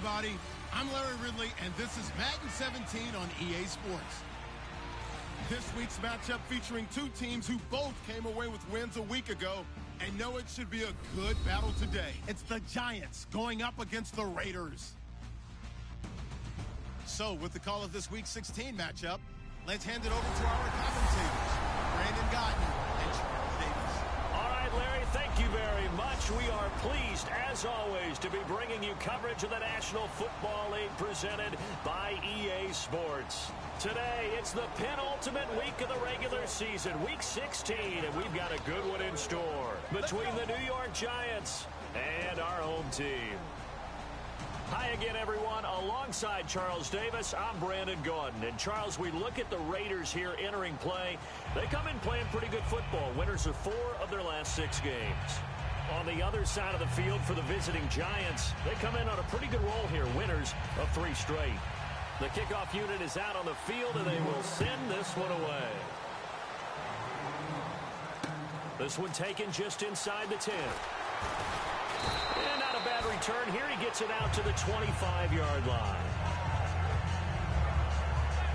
everybody. I'm Larry Ridley, and this is Madden 17 on EA Sports. This week's matchup featuring two teams who both came away with wins a week ago and know it should be a good battle today. It's the Giants going up against the Raiders. So, with the call of this week's 16 matchup, let's hand it over to our commentators, Brandon Godden and Charles Davis. All right, Larry, thank you very much. We are pleased, as always, to be bringing you coverage of the National Football League presented by EA Sports. Today, it's the penultimate week of the regular season, week 16, and we've got a good one in store between the New York Giants and our home team. Hi again, everyone. Alongside Charles Davis, I'm Brandon Gaudin. And, Charles, we look at the Raiders here entering play. They come in playing pretty good football. Winners of 4 of their last 6 games. On the other side of the field for the visiting Giants, they come in on a pretty good roll here. Winners of 3 straight. The kickoff unit is out on the field, and they will send this one away. This one taken just inside the 10. And not a bad return here. He gets it out to the 25-yard line.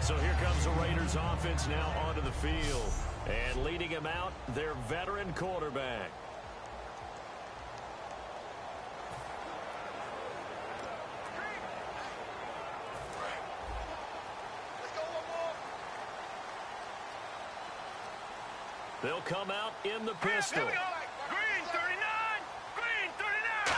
So here comes the Raiders offense now onto the field. And leading him out, their veteran quarterback. They'll come out in the pistol. Green 39! Green 39!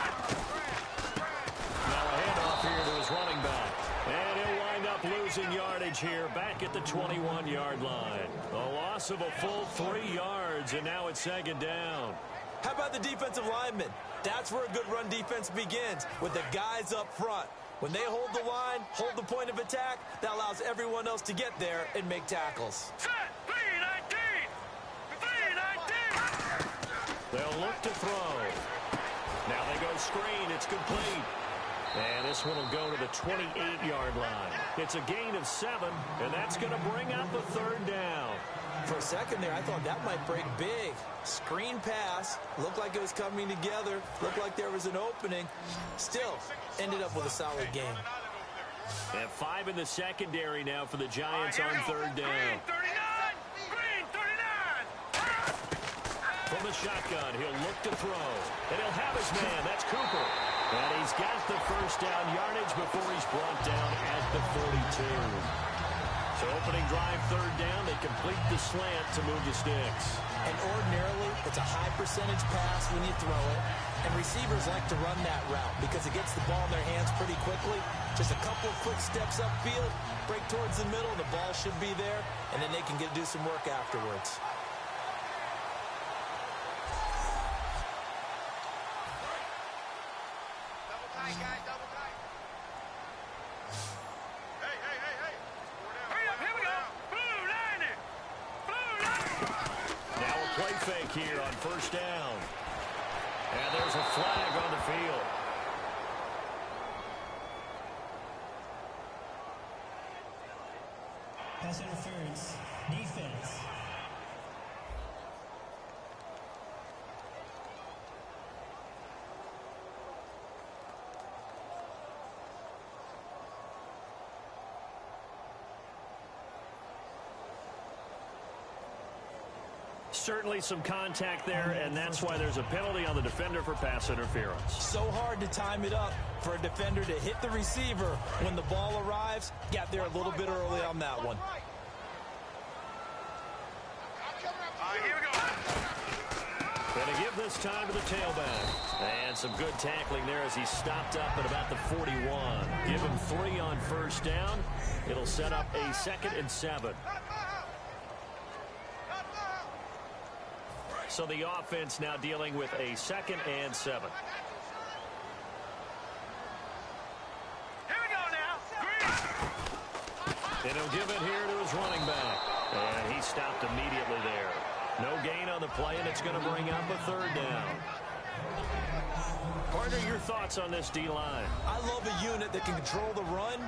Now a handoff here to his running back. And he'll wind up losing yardage here back at the 21-yard line. A loss of a full 3 yards, and now it's 2nd down. How about the defensive linemen? That's where a good run defense begins, with the guys up front. When they hold the line, hold the point of attack, that allows everyone else to get there and make tackles. Set! 319! 319! They'll look to throw. Now they go screen. It's complete. And this one will go to the 28-yard line. It's a gain of 7, and that's going to bring up a 3rd down. For a second there, I thought that might break big. Screen pass. Looked like it was coming together. Looked like there was an opening. Still, ended up with a solid game. And 5 in the secondary now for the Giants on 3rd down. Green 39! Green 39! From the shotgun, he'll look to throw. And he'll have his man. That's Cooper. And he's got the 1st down yardage before he's brought down at the 42. So opening drive 3rd down, they complete the slant to move the sticks. And ordinarily, it's a high percentage pass when you throw it. And receivers like to run that route because it gets the ball in their hands pretty quickly. Just a couple of quick steps upfield, break towards the middle, the ball should be there, and then they can do some work afterwards. Double tight, guys, double tight. Hey, hey, hey, hey. Hurry up, here we go. Blue line it. Blue line. Now a play fake here on 1st down. And there's a flag on the field. Pass interference. Defense. Certainly some contact there, and that's why there's a penalty on the defender for pass interference. So hard to time it up for a defender to hit the receiver when the ball arrives. Got there a little bit early on that one. All right, here we go. Going to give this time to the tailback. And some good tackling there as he stopped up at about the 41. Give him 3 on 1st down. It'll set up a 2nd and 7. So the offense now dealing with a 2nd and 7. Here we go now. Green. And he'll give it here to his running back. And he stopped immediately there. No gain on the play, and it's going to bring up a 3rd down. Partner, your thoughts on this D-line? I love a unit that can control the run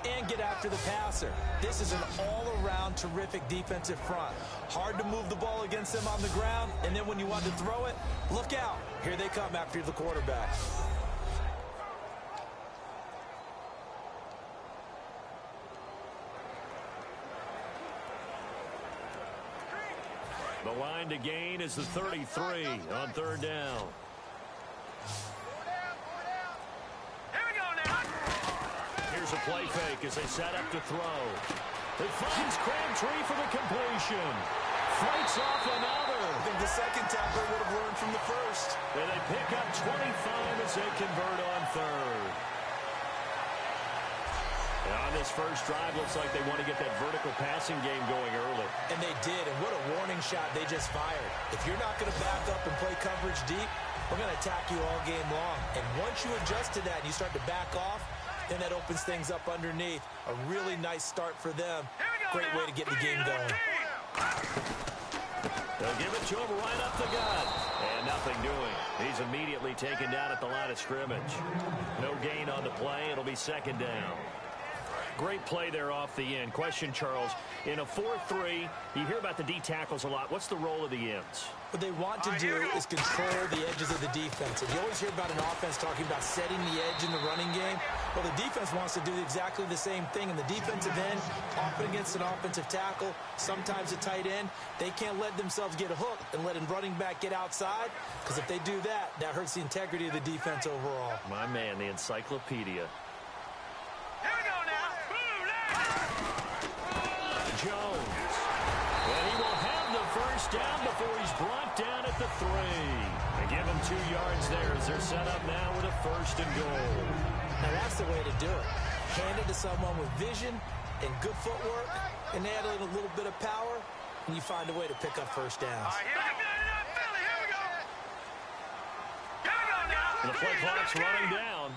and get after the passer. This is an all-around terrific defensive front. Hard to move the ball against them on the ground, and then when you want to throw it, look out. Here they come after the quarterback. The line to gain is the 33 on third down. Here we go now. Here's a play fake as they set up to throw. It finds Crabtree for the completion. Fights off another. I think the second tackler would have learned from the first. And they pick up 25 as they convert on third. And on this first drive, looks like they want to get that vertical passing game going early. And they did, and what a warning shot they just fired. If you're not going to back up and play coverage deep, we're going to attack you all game long. And once you adjust to that and you start to back off, then that opens things up underneath. A really nice start for them. Great way to get the game going. They'll give it to him right up the gut. And nothing doing. He's immediately taken down at the line of scrimmage. No gain on the play. It'll be second down. Great play there off the end. Question, Charles, in a 4-3, you hear about the D tackles a lot. What's the role of the ends? What they want to do is control the edges of the defense. And you always hear about an offense talking about setting the edge in the running game. Well, the defense wants to do exactly the same thing. And the defensive end, often against an offensive tackle, sometimes a tight end, they can't let themselves get hooked and let a running back get outside. Because if they do that, that hurts the integrity of the defense overall. My man, the encyclopedia. Here we go now. Jones. And he will have the first down before he's brought down at the 3. They give him 2 yards there as they're set up now with a first and goal. Now that's the way to do it. Hand it to someone with vision and good footwork, and add a little bit of power, and you find a way to pick up first downs. Here we go. Here we go now. The play clock's running down.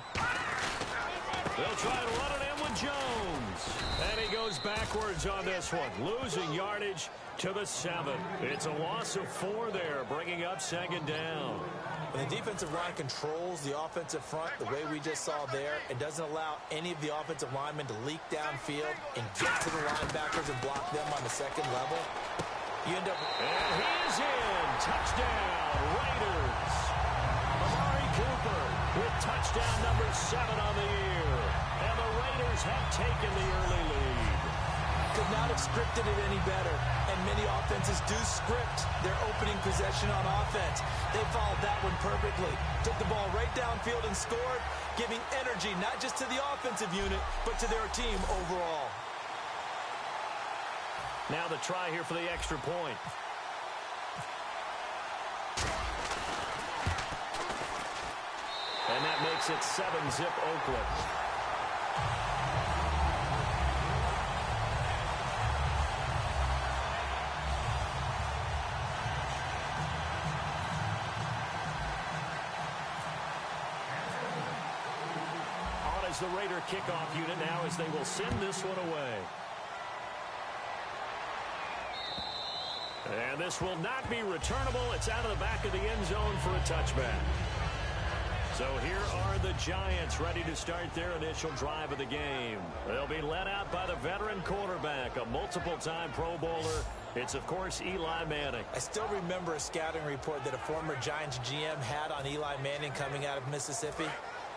They'll try to run it in with Jones. And he goes backwards on this one, losing yardage to the 7. It's a loss of 4 there, bringing up second down. When the defensive line controls the offensive front the way we just saw there, it doesn't allow any of the offensive linemen to leak downfield and get to the linebackers and block them on the second level. You end up... And he is in. Touchdown, Raiders. Amari Cooper with touchdown number 7 on the year. And the Raiders have taken the early lead. Could not have scripted it any better. And many offenses do script their opening possession on offense. They followed that one perfectly. Took the ball right downfield and scored, giving energy not just to the offensive unit, but to their team overall. Now the try here for the extra point. And that makes it 7-zip Oakland. On as the Raider kickoff unit now as they will send this one away. And this will not be returnable. It's out of the back of the end zone for a touchback. So here are the Giants ready to start their initial drive of the game. They'll be led out by the veteran quarterback, a multiple-time Pro Bowler. It's, of course, Eli Manning. I still remember a scouting report that a former Giants GM had on Eli Manning coming out of Mississippi.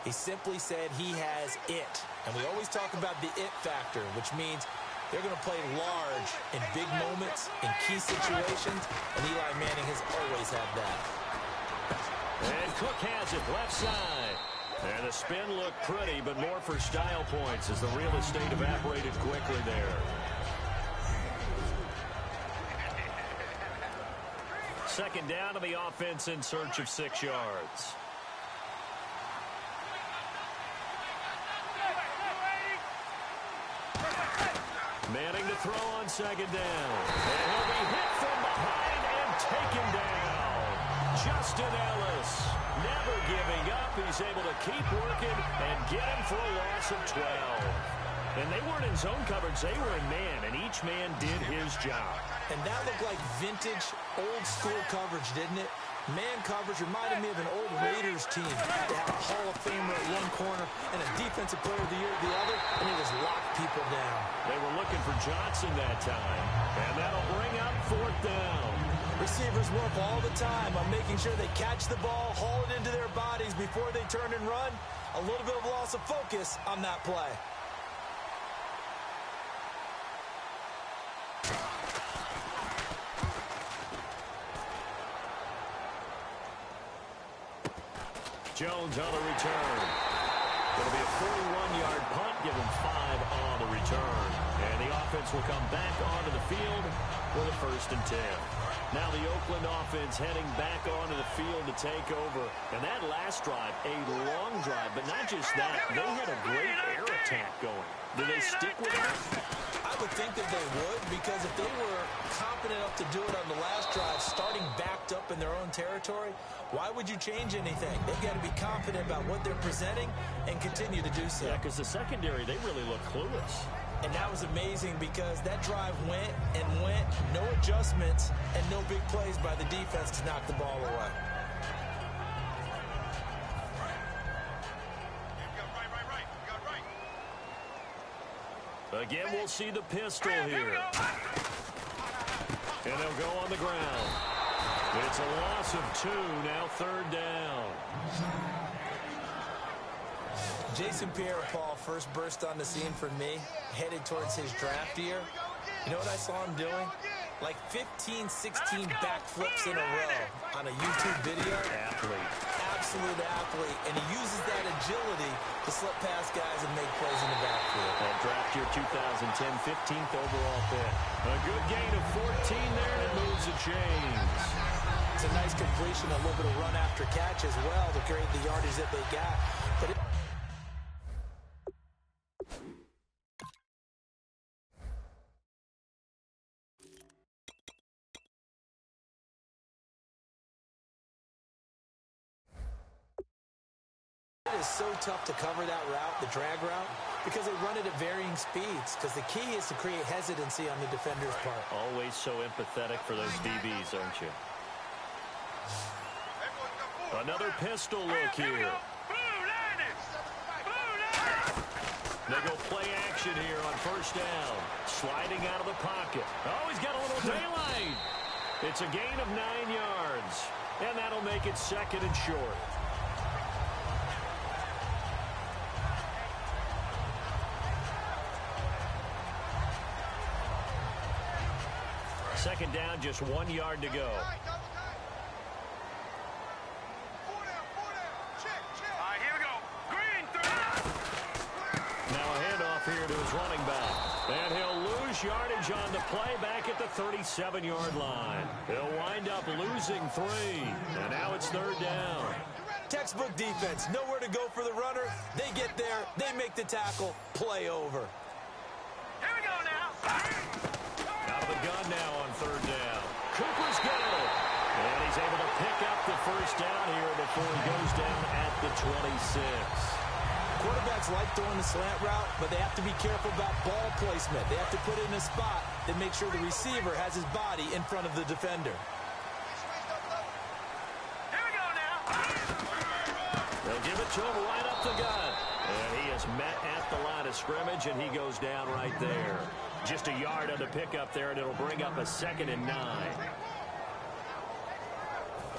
He simply said he has it. And we always talk about the it factor, which means they're going to play large in big moments, in key situations, and Eli Manning has always had that. And Cook has it left side. And the spin looked pretty, but more for style points as the real estate evaporated quickly there. Second down to the offense in search of 6 yards. Manning to throw on second down. And he'll be hit from behind and taken down. Justin Ellis never giving up. He's able to keep working and get him for a loss of 12. And they weren't in zone coverage. They were in man, and each man did his job. And that looked like vintage, old-school coverage, didn't it? Man coverage reminded me of an old Raiders team. They had a Hall of Famer at one corner and a Defensive Player of the Year at the other, and they just locked people down. They were looking for Johnson that time, and that'll bring up fourth down. Receivers work all the time on making sure they catch the ball, haul it into their bodies before they turn and run. A little bit of loss of focus on that play. Jones on the return. It'll be a 41-yard punt, give him 5 on the return. And the offense will come back onto the field with a 1st and 10. Now the Oakland offense heading back onto the field to take over. And that last drive, a long drive, but not just that, they had a great air attack going. Do they stick with that? I would think that they would, because if they were confident enough to do it on the last drive, starting backed up in their own territory, why would you change anything? They've got to be confident about what they're presenting and continue to do so. Yeah, because the secondary, they really look clueless. And that was amazing because that drive went and went, no adjustments, and no big plays by the defense to knock the ball away. Again, we'll see the pistol here. And they'll go on the ground. It's a loss of 2, now 3rd down. Jason Pierre-Paul first burst on the scene for me, headed towards his draft year. You know what I saw him doing? Like 15, 16 backflips in a row on a YouTube video. Athlete. Absolute athlete. And he uses that agility to slip past guys and make plays in the backfield. That draft year 2010, 15th overall pick. A good gain of 14 there, and it moves the chains. It's a nice completion, a little bit of run after catch as well to create the yardage that they got. But it is so tough to cover that route, the drag route, because they run it at varying speeds. Because the key is to create hesitancy on the defender's part. Always so empathetic for those DBs, aren't you? Another pistol look here. They go play action here on 1st down. Sliding out of the pocket. Oh, he's got a little daylight. It's a gain of 9 yards. And that'll make it 2nd and short. Second down, just 1 yard to go. Now a handoff here to his running back. And he'll lose yardage on the play back at the 37-yard line. He'll wind up losing 3. And now it's 3rd down. Textbook defense. Nowhere to go for the runner. They get there. They make the tackle. Play over. Here we go now. Out of the gun now on 3rd down. Cooper's got it. And he's able to pick up the 1st down here before he goes down at the 26. Quarterbacks like throwing the slant route, but they have to be careful about ball placement. They have to put it in a spot that makes sure the receiver has his body in front of the defender. Here we go now. They'll give it to him right up the gut. And he is met at the line of scrimmage, and he goes down right there. Just a yard on the pickup there, and it'll bring up a 2nd and 9.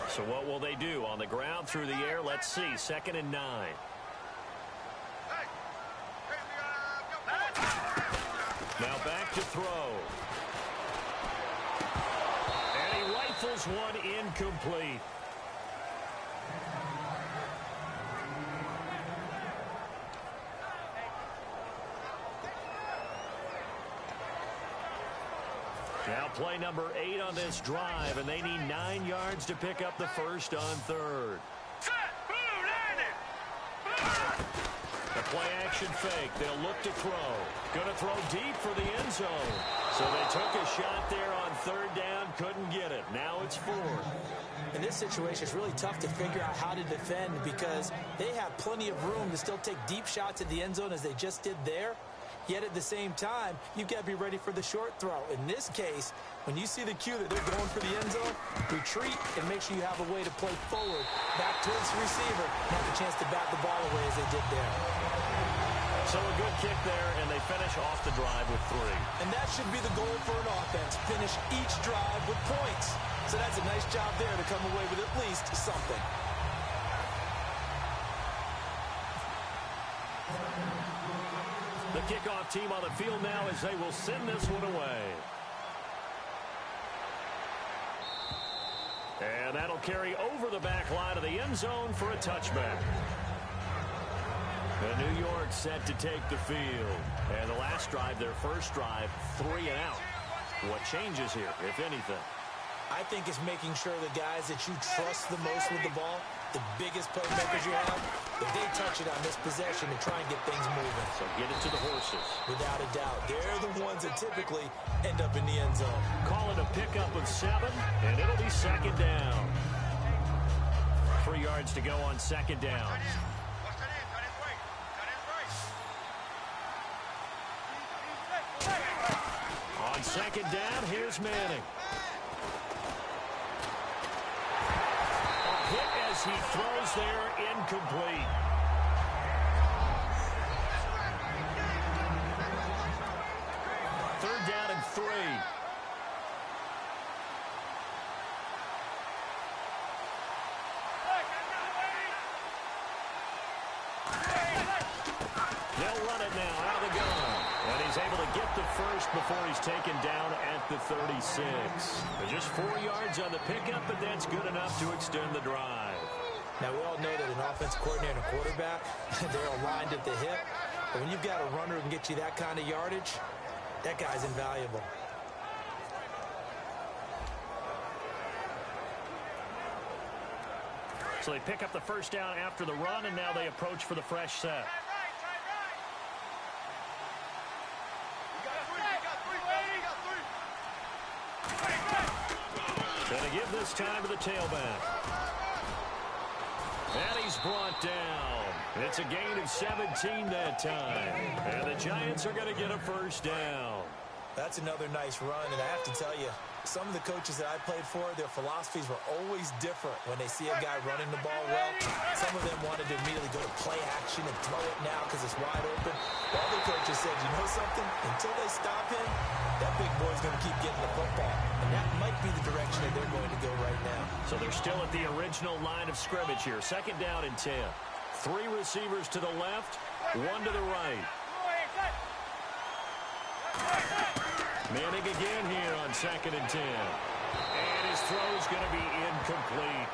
So what will they do? On the ground, through the air, let's see. 2nd and 9. Now back to throw. And he rifles one incomplete. Now play number 8 on this drive, and they need 9 yards to pick up the 1st on 3rd. The play-action fake. They'll look to throw. Going to throw deep for the end zone. So they took a shot there on 3rd down. Couldn't get it. Now it's 4th. In this situation, it's really tough to figure out how to defend because they have plenty of room to still take deep shots at the end zone as they just did there. Yet at the same time, you've got to be ready for the short throw. In this case, when you see the cue that they're going for the end zone, retreat and make sure you have a way to play forward, back towards the receiver, and have a chance to bat the ball away as they did there. So a good kick there, and they finish off the drive with 3. And that should be the goal for an offense, finish each drive with points. So that's a nice job there to come away with at least something. The kickoff team on the field now as they will send this one away. And that'll carry over the back line of the end zone for a touchback. And New York set to take the field. And the last drive, their first drive, 3 and out. What changes here, if anything? I think it's making sure the guys that you trust the most with the ball, the biggest playmakers you have, that they touch it on this possession to try and get things moving. So get it to the horses. Without a doubt. They're the ones that typically end up in the end zone. Call it a pickup of 7, and it'll be second down. 3 yards to go on second down. On second down, here's Manning. A hit as he throws there, incomplete. Third down and 3. They'll run it now out of the gun. And he's able to get the first before he's taken down at the 36. They're just 4 yards on the pickup, but that's good enough to extend the drive. Now, we all know that an offense coordinator and a quarterback, they're aligned at the hip. But when you've got a runner who can get you that kind of yardage, that guy's invaluable. So they pick up the first down after the run, and now they approach for the fresh set. Gonna give this time to the tailback. And he's brought down. It's a gain of 17 that time. And the Giants are going to get a first down. That's another nice run, and I have to tell you, some of the coaches that I played for, their philosophies were always different when they see a guy running the ball well. Some of them wanted to immediately go to play action and throw it now because it's wide open. Other coaches said, you know something? Until they stop him, that big boy's going to keep getting the football. And that might be the direction that they're going to go right now. So they're still at the original line of scrimmage here. Second down and 10. 3 receivers to the left, 1 to the right. Manning again here on second and 10. And his throw's going to be incomplete.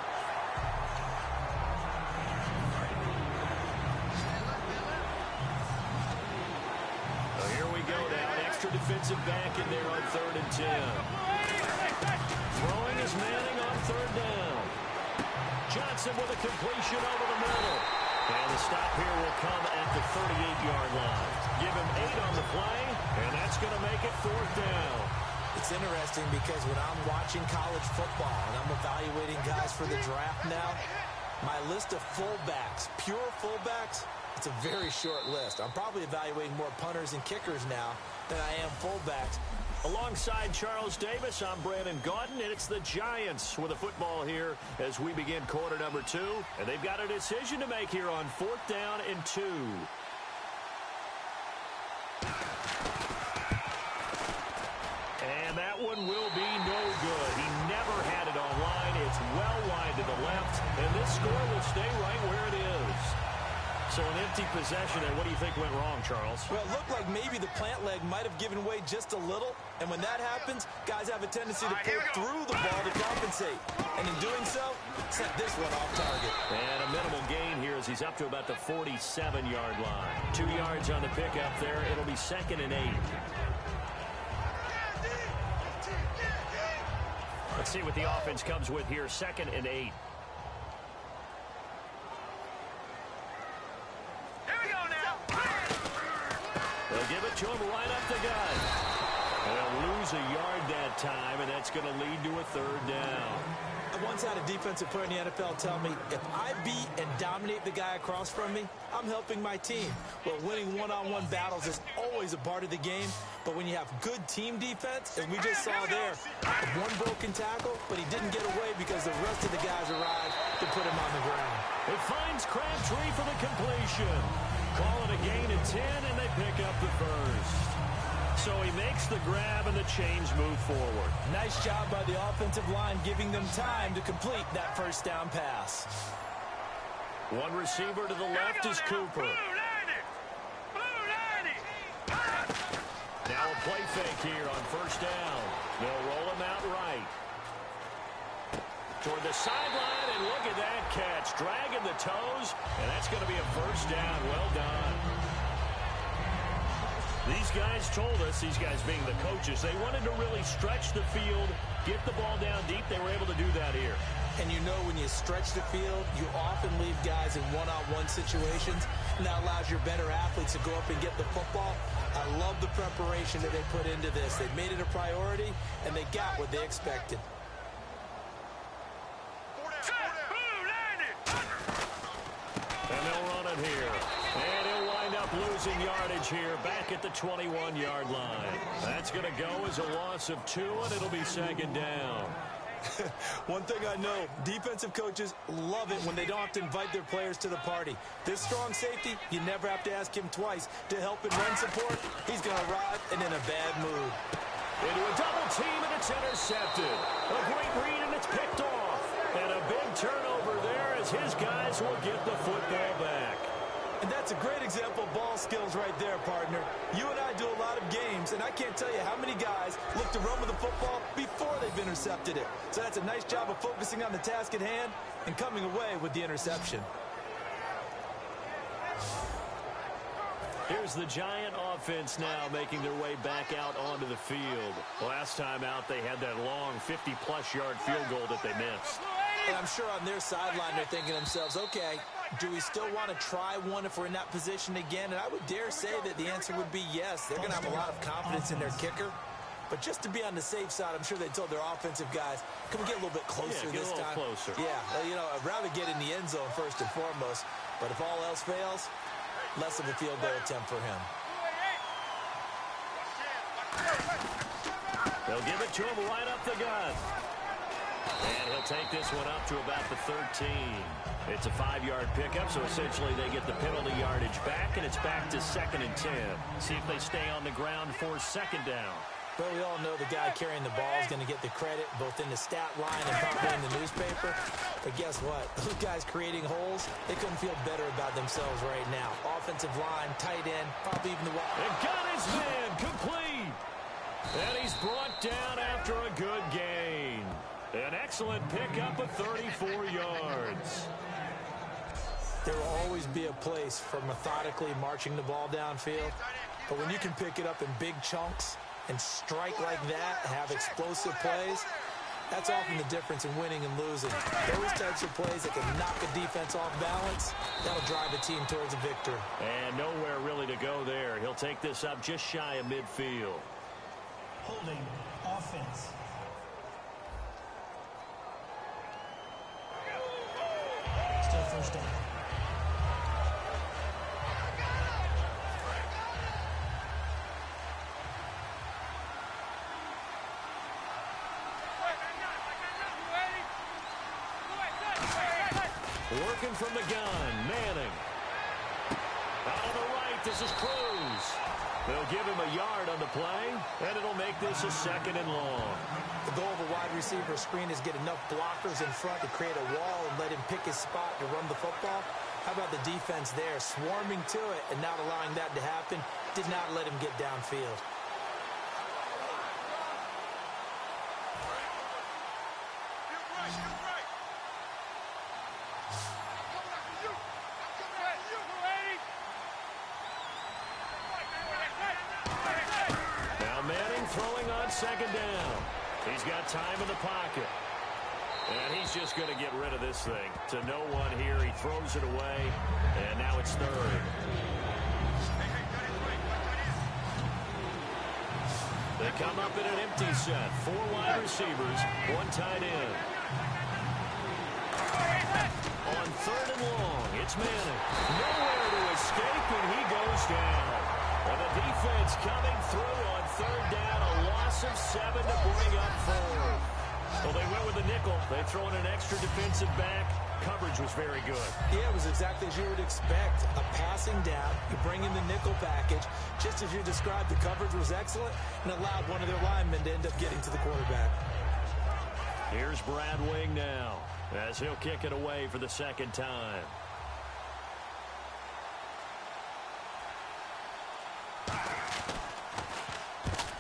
So here we go now. An extra defensive back in there on third and 10. Throwing is Manning on third down. Johnson with a completion over the middle. And the stop here will come at the 38-yard line. Give him 8 on the play, and that's going to make it fourth down. It's interesting because when I'm watching college football and I'm evaluating guys for the draft now, my list of fullbacks, pure fullbacks, it's a very short list. I'm probably evaluating more punters and kickers now than I am fullbacks. Alongside Charles Davis, I'm Brandon Gaudin, and it's the Giants with a football here as we begin quarter number 2. And they've got a decision to make here on fourth down and 2. And that one will be no good. He never had it online. It's well wide to the left, and this score will stay right where it is. So an empty possession, and what do you think went wrong, Charles? Well, it looked like maybe the plant leg might have given way just a little, and when that happens, guys have a tendency to pull through the ball to compensate. And in doing so, set this one off target. And a minimal gain here as he's up to about the 47-yard line. 2 yards on the pickup there. It'll be second and 8. Let's see what the offense comes with here. Second and 8. They'll give it to him right up the gut. And they'll lose a yard that time, and that's going to lead to a third down. I once had a defensive player in the NFL tell me, if I beat and dominate the guy across from me, I'm helping my team. Well, winning one-on-one battles is always a part of the game, but when you have good team defense, as we just saw there, one broken tackle, but he didn't get away because the rest of the guys arrived to put him on the ground. It finds Crabtree for the completion. Call it a gain of 10, and they pick up the first. So he makes the grab, and the chains move forward. Nice job by the offensive line, giving them time to complete that first down pass. One receiver to the left is Cooper. Now a play fake here on first down. They'll roll him out right. toward the sideline, and look at that catch. Dragging the toes, and that's going to be a first down. Well done. These guys told us, these guys being the coaches, they wanted to really stretch the field, get the ball down deep. They were able to do that here. And you know when you stretch the field, you often leave guys in one-on-one situations, and that allows your better athletes to go up and get the football. I love the preparation that they put into this. They made it a priority, and they got what they expected. And they'll run it here. And he'll wind up losing yardage here back at the 21-yard line. That's going to go as a loss of 2, and it'll be second down. One thing I know, defensive coaches love it when they don't have to invite their players to the party. This strong safety, you never have to ask him twice to help in run support. He's going to arrive and in a bad mood. Into a double team, and it's intercepted. A great read, and it's picked off. And a big turnover there as his guys will get the football back. And that's a great example of ball skills right there, partner. You and I do a lot of games, and I can't tell you how many guys look to run with the football before they've intercepted it. So that's a nice job of focusing on the task at hand and coming away with the interception. Here's the Giant offense now making their way back out onto the field. Last time out, they had that long 50-plus yard field goal that they missed. And I'm sure on their sideline they're thinking to themselves, okay, do we still want to try one if we're in that position again? And I would dare say that the answer would be yes. They're going to have a lot of confidence in their kicker. But just to be on the safe side, I'm sure they told their offensive guys, can we get a little bit closer this time? Closer. Yeah, you know, I'd rather get in the end zone first and foremost. But if all else fails, less of a field goal attempt for him. They'll give it to him right up the gut. And he'll take this one up to about the 13. It's a 5-yard pickup, so essentially they get the penalty yardage back, and it's back to 2nd and 10. See if they stay on the ground for second down. But we all know the guy carrying the ball is going to get the credit both in the stat line and probably in the newspaper. But guess what? Those guys creating holes, they couldn't feel better about themselves right now. Offensive line, tight end, probably even the wide. And got his man complete. And he's brought down after a good gain. An excellent pickup of 34 yards. There will always be a place for methodically marching the ball downfield. But when you can pick it up in big chunks and strike like that, have explosive plays, that's often the difference in winning and losing. Those types of plays that can knock a defense off balance, that'll drive a team towards a victory. And nowhere really to go there. He'll take this up just shy of midfield. Holding offense. Still first down. Working from the gun, Manning. Out on the right, this is Cruz. They'll give him a yard on the play, and it'll make this a 2nd and long. The goal of a wide receiver screen is get enough blockers in front to create a wall and let him pick his spot to run the football. How about the defense there, swarming to it and not allowing that to happen? Did not let him get downfield. Throwing on 2nd down. He's got time in the pocket. And he's just going to get rid of this thing. To no one here. He throws it away. And now it's 3rd. They come up in an empty set. 4 wide receivers, 1 tight end. On 3rd and long, it's Manning. Nowhere to escape, and he goes down. And the defense coming through on 3rd down. A loss of 7 to bring up 4. Well, they went with a nickel. They throw in an extra defensive back. Coverage was very good. Yeah, it was exactly as you would expect. A passing down. You bring in the nickel package. Just as you described, the coverage was excellent and allowed one of their linemen to end up getting to the quarterback. Here's Brad Wing now as he'll kick it away for the 2nd time.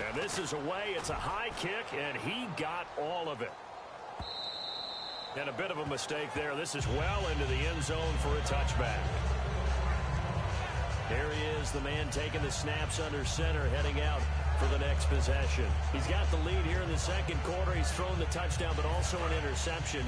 And this is away. It's a high kick, and he got all of it. And a bit of a mistake there. This is well into the end zone for a touchback. Here he is, the man taking the snaps under center, heading out for the next possession. He's got the lead here in the second quarter. He's thrown the touchdown, but also an interception.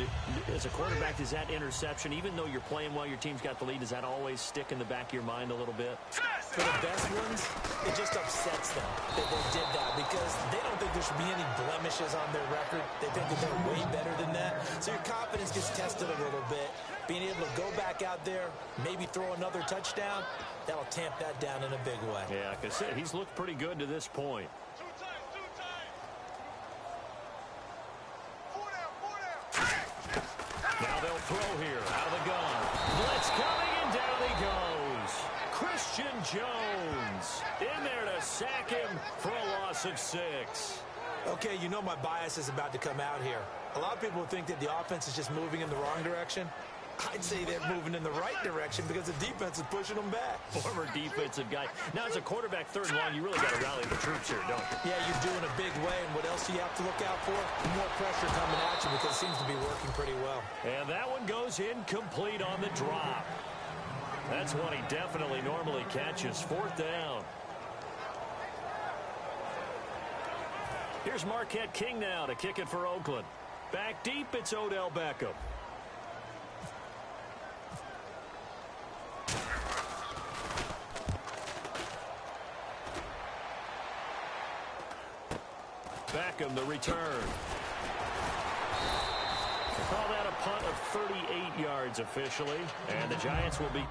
As a quarterback, does that interception, even though you're playing while your team's got the lead, does that always stick in the back of your mind a little bit? For the best ones, it just upsets them that they did that because they don't think there should be any blemishes on their record. They think that they're way better than that. So your confidence gets tested a little bit. Being able to go back out there, maybe throw another touchdown, that'll tamp that down in a big way. Yeah, like I said, he's looked pretty good to this point. Now they'll throw here out of the gun. Blitz coming, and down he goes. Christian Jones in there to sack him for a loss of 6. Okay, you know my bias is about to come out here. A lot of people think that the offense is just moving in the wrong direction. I'd say they're moving in the right direction because the defense is pushing them back. Former defensive guy. Now, as a quarterback, third and long, you really got to rally the troops here, don't you? Yeah, you're doing a big way, and what else do you have to look out for? More pressure coming at you because it seems to be working pretty well. And that one goes incomplete on the drop. That's one he definitely normally catches. 4th down. Here's Marquette King now to kick it for Oakland. Back deep, it's Odell Beckham. Beckham, the return. We'll call that a punt of 38 yards officially, and the Giants will be...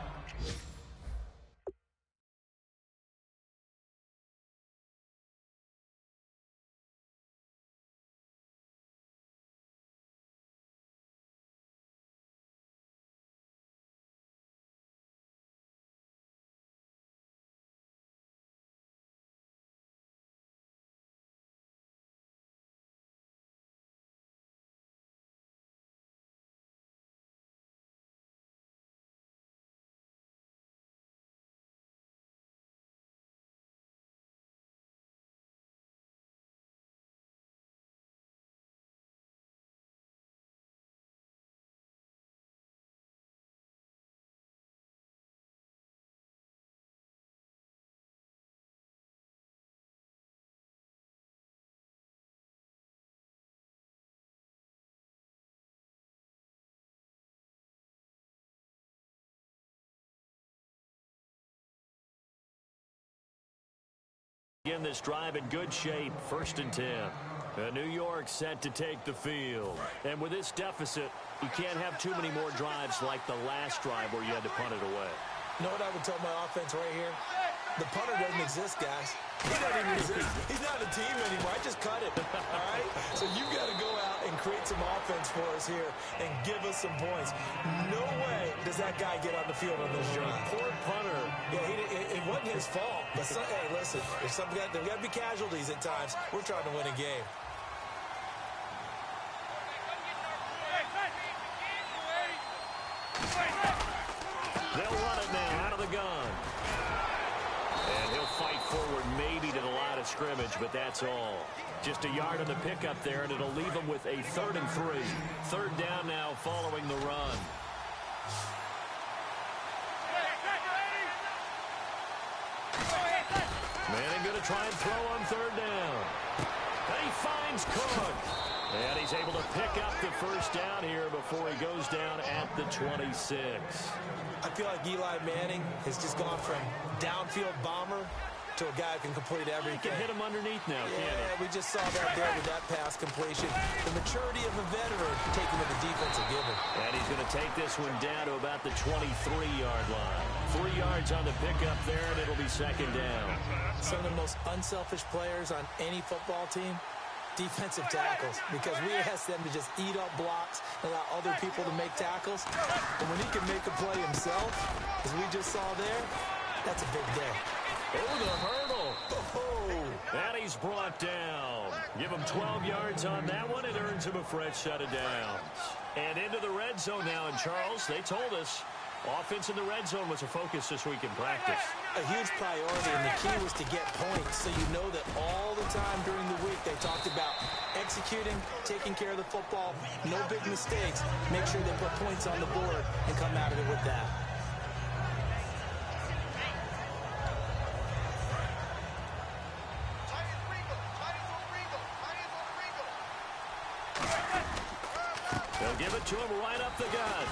Again, this drive in good shape, 1st and 10. New York set to take the field. And with this deficit, you can't have too many more drives like the last drive where you had to punt it away. You know what I would tell my offense right here? The punter doesn't exist, guys. He doesn't even exist. He's not a team anymore. I just cut it, all right? So you've got to go out and create some offense for us here and give us some points. No way does that guy get on the field on this drive. Poor punter. Yeah, it wasn't his fault. But hey, listen, there's there got to be casualties at times. We're trying to win a game. They'll run it now out of the gun. And he'll fight forward maybe to the line of scrimmage, but that's all. Just a yard on the pickup there, and it'll leave them with a 3rd and 3. 3rd down now following the run. Manning going to try and throw on 3rd down. And he finds Cook. And he's able to pick up the 1st down here before he goes down at the 26. I feel like Eli Manning has just gone from downfield bomber to a guy who can complete everything. He can hit him underneath now, can't he? We just saw that there with that pass completion. The maturity of a veteran taking with the defensive given. And he's going to take this one down to about the 23-yard line. 3 yards on the pickup there, and it'll be 2nd down. Some of the most unselfish players on any football team, defensive tackles, because we ask them to just eat up blocks and allow other people to make tackles. And when he can make a play himself, as we just saw there, that's a big day. Oh, the hurdle. Oh, and he's brought down. Give him 12 yards on that one. It earns him a fresh set of downs. And into the red zone now. And, Charles, they told us offense in the red zone was a focus this week in practice. A huge priority, and the key was to get points. So you know that all the time during the week they talked about executing, taking care of the football, no big mistakes. Make sure they put points on the board and come out of it with that. They'll give it to him right up the gut.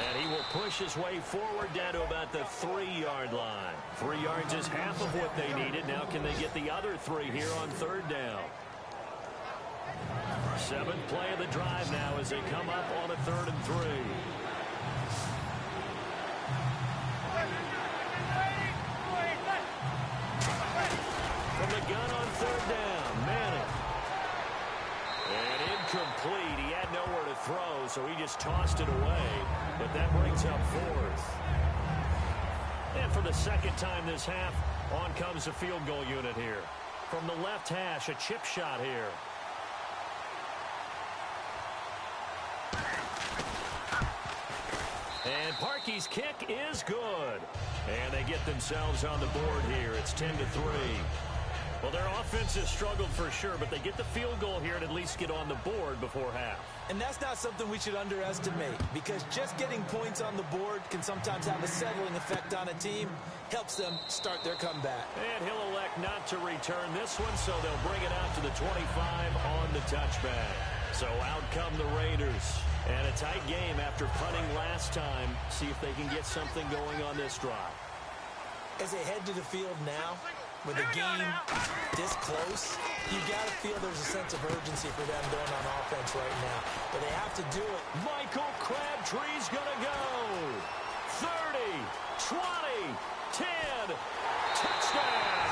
And he will push his way forward down to about the 3-yard line. 3 yards is half of what they needed. Now can they get the other 3 here on 3rd down? 7th play of the drive now as they come up on a 3rd and 3. From the gun on 3rd down, Manning. And incomplete. He had nowhere to throw, so he just tossed it away. But that brings up 4th. And for the 2nd time this half, on comes the field goal unit here. From the left hash, a chip shot here. And Parkey's kick is good. And they get themselves on the board here. It's 10-3. Well, their offense has struggled for sure, but they get the field goal here and at least get on the board before half. And that's not something we should underestimate, because just getting points on the board can sometimes have a settling effect on a team. Helps them start their comeback. And he'll elect not to return this one, so they'll bring it out to the 25 on the touchback. So out come the Raiders. And a tight game after punting last time. See if they can get something going on this drive. As they head to the field now, with a game this close, you got to feel there's a sense of urgency for them going on offense right now. But they have to do it. Michael Crabtree's going to go. 30, 20, 10, touchdown.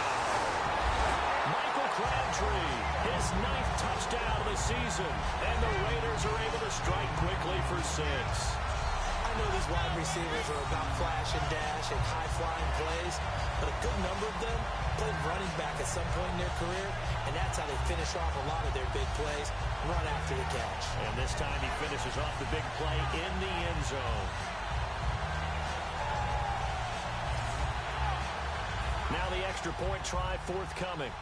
Michael Crabtree, his 9th touchdown of the season. And the Raiders are able to strike quickly for 6. I know these wide receivers are about flash and dash and high-flying plays, but a good number of them played running back at some point in their career, and that's how they finish off a lot of their big plays, run after the catch. And this time he finishes off the big play in the end zone. Now the extra point try forthcoming.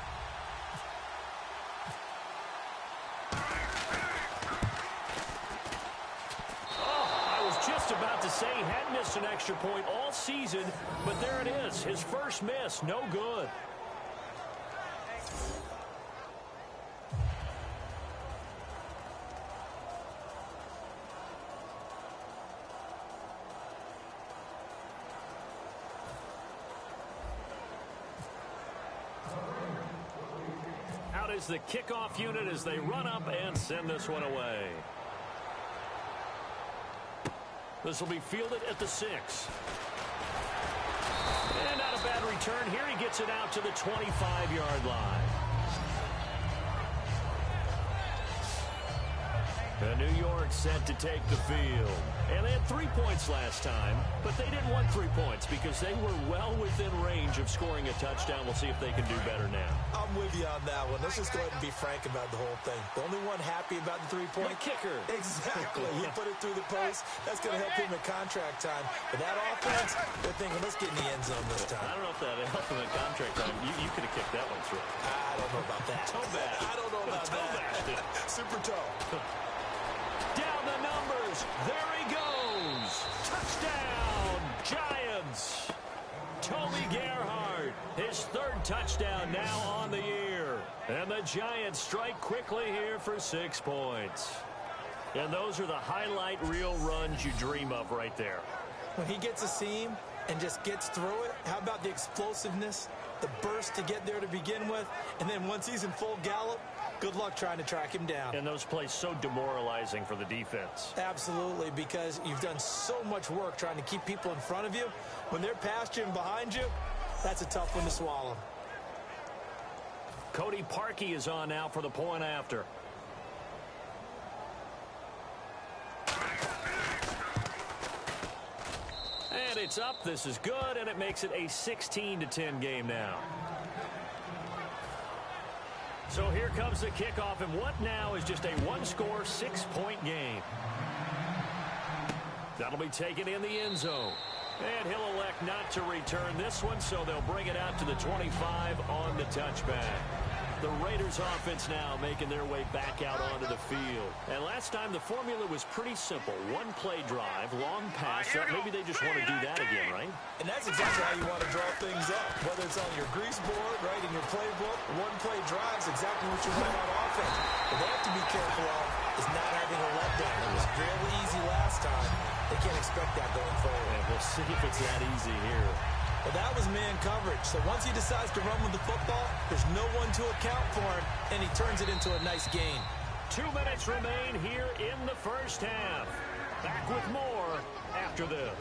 Just about to say he hadn't missed an extra point all season, but there it is. His first miss, no good. Out is the kickoff unit as they run up and send this one away. This will be fielded at the 6. And not a bad return here. He gets it out to the 25-yard line. And New York set to take the field. And they had 3 points last time, but they didn't want 3 points because they were well within range of scoring a touchdown. We'll see if they can do better now. I'm with you on that one. Let's just go ahead and be frank about the whole thing. The only one happy about the 3-point kicker. Exactly. He put it through the post. That's going to help him at contract time. But that offense, they're thinking, let's get in the end zone this time. I don't know if that helped him at contract time. You could have kicked that one through. I don't know about that. Toe bash. I don't know about that. Super toe. Down the numbers. There he goes. Touchdown, Giants. Toby Gerhardt, his 3rd touchdown now on the year. And the Giants strike quickly here for 6 points. And those are the highlight reel runs you dream of right there. When he gets a seam and just gets through it, how about the explosiveness, the burst to get there to begin with, and then once he's in full gallop, good luck trying to track him down. And those plays so demoralizing for the defense. Absolutely, because you've done so much work trying to keep people in front of you. When they're past you and behind you, that's a tough one to swallow. Cody Parkey is on now for the point after. And it's up. This is good, and it makes it a 16-10 game now. So here comes the kickoff, and what now is just a one-score, 6-point game. That'll be taken in the end zone. And he'll elect not to return this one, so they'll bring it out to the 25 on the touchback. The Raiders offense now making their way back out onto the field. And last time the formula was pretty simple. One play drive, long pass. Maybe they just want to do that again, right? And that's exactly how you want to draw things up. Whether it's on your grease board, right, in your playbook, one play drive is exactly what you want on offense. What they have to be careful of is not having a letdown. It was fairly easy last time. They can't expect that going forward. And we'll see if it's that easy here. Well, that was man coverage. So once he decides to run with the football, there's no one to account for him, and he turns it into a nice gain. 2 minutes remain here in the first half. Back with more after this.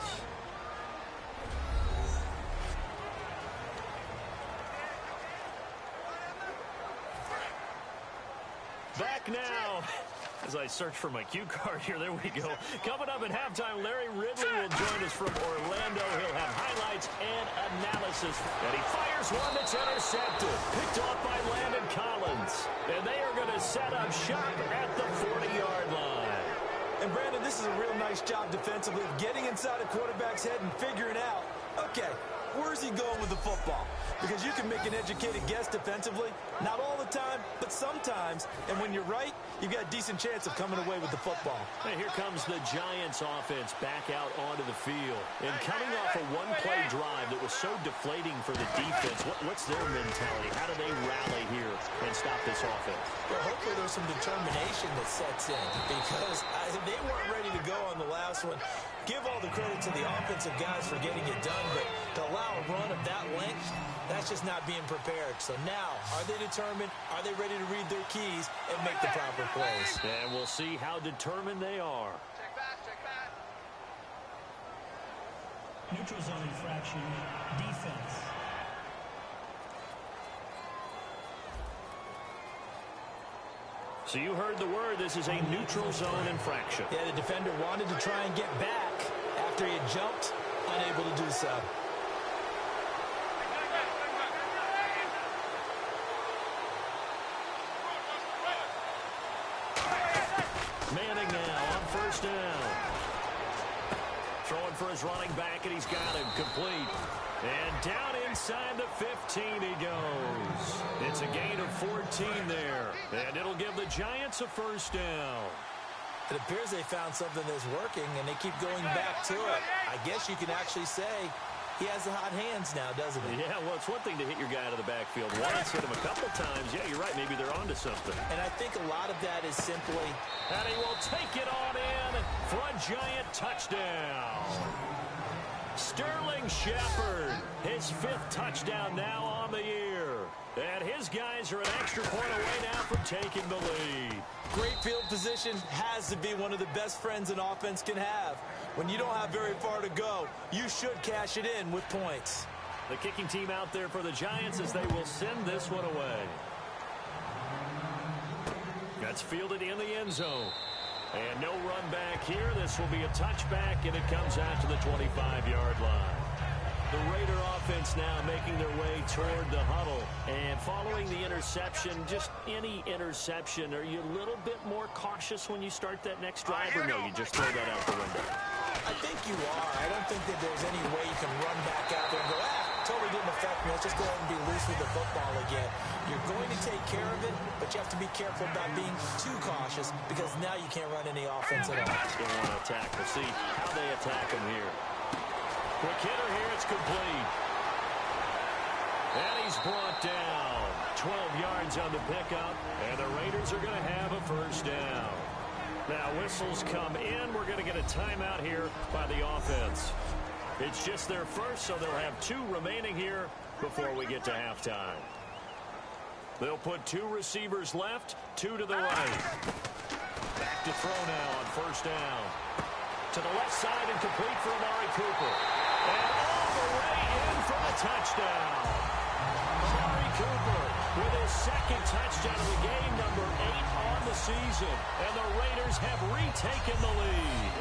Back now. As I search for my cue card here, there we go. Coming up at halftime, Larry Ridley will join us from Orlando. He'll have highlights and analysis. And he fires one that's intercepted. Picked off by Landon Collins. And they are going to set up shop at the 40-yard line. And Brandon, this is a real nice job defensively of getting inside a quarterback's head and figuring out, okay, where's he going with the football? Because you can make an educated guess defensively. Not all the time, but sometimes. And when you're right, you've got a decent chance of coming away with the football. Hey, here comes the Giants offense back out onto the field. And coming off a one-play drive that was so deflating for the defense, what's their mentality? How do they rally here and stop this offense? Well, hopefully there's some determination that sets in because they weren't ready to go on the last one. Give all the credit to the offensive guys for getting it done, but to allow a run of that length, that's just not being prepared. So now, are they determined? Are they ready to read their keys and make the proper plays? And we'll see how determined they are. Check back, check back. Neutral zone infraction. Defense. So you heard the word. This is a neutral zone infraction. Yeah, the defender wanted to try and get back after he had jumped, unable to do so. Manning now on first down. Throwing for his running back, and he's got him complete. And down inside the 15 he goes. It's a gain of 14 there. And it'll give the Giants a first down. It appears they found something that's working, and they keep going back to it. I guess you can actually say he has the hot hands now, doesn't he? Yeah, well, it's one thing to hit your guy out of the backfield once, hit him a couple times. Yeah, you're right. Maybe they're onto something. And I think a lot of that is simply... And he will take it on in for a Giant touchdown. Sterling Shepard, his 5th touchdown now on the year. And his guys are an extra point away now from taking the lead. Great field position has to be one of the best friends an offense can have. When you don't have very far to go, you should cash it in with points. The kicking team out there for the Giants as they will send this one away. That's fielded in the end zone. And no run back here. This will be a touchback, and it comes out to the 25-yard line. The Raider offense now making their way toward the huddle. And following the interception, just any interception, are you a little bit more cautious when you start that next drive, or no, you just throw that out the window? I think you are. I don't think that there's any way you can run back out there and go, totally didn't affect me. Let's just go ahead and be loose with the football again. You're going to take care of it, but you have to be careful about being too cautious because now you can't run any offense at all. They want to attack. We'll see how they attack him here. Quick hitter here. It's complete. And he's brought down. 12 yards on the pickup, and the Raiders are going to have a first down. Now whistles come in. We're going to get a timeout here by the offense. It's just their first, so they'll have 2 remaining here before we get to halftime. They'll put 2 receivers left, 2 to the right. Back to throw now on first down. To the left side and complete for Amari Cooper. And all the way in for the touchdown. Amari Cooper with his 2nd touchdown of the game, number 8 on the season. And the Raiders have retaken the lead.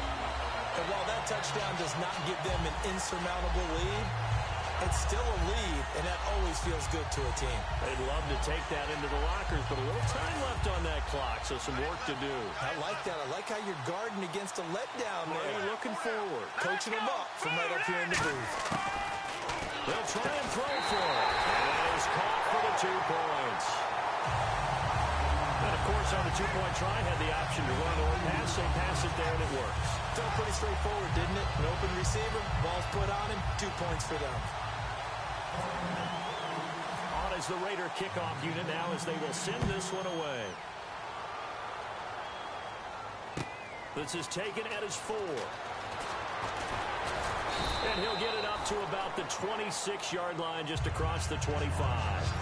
And while that touchdown does not give them an insurmountable lead, it's still a lead, and that always feels good to a team. They'd love to take that into the lockers, but a little time left on that clock, so some work to do. I like that. I like how you're guarding against a letdown there. Already looking forward. Coaching them up from right up here in the booth. They'll try and throw for it. And that is caught for the 2 points. And, of course, on the two-point try, had the option to run or pass. They pass it there, and it works. Felt pretty straightforward, didn't it? An open receiver, ball's put on him, 2 points for them. On is the Raider kickoff unit now as they will send this one away. This is taken at his 4. And he'll get it up to about the 26-yard line just across the 25.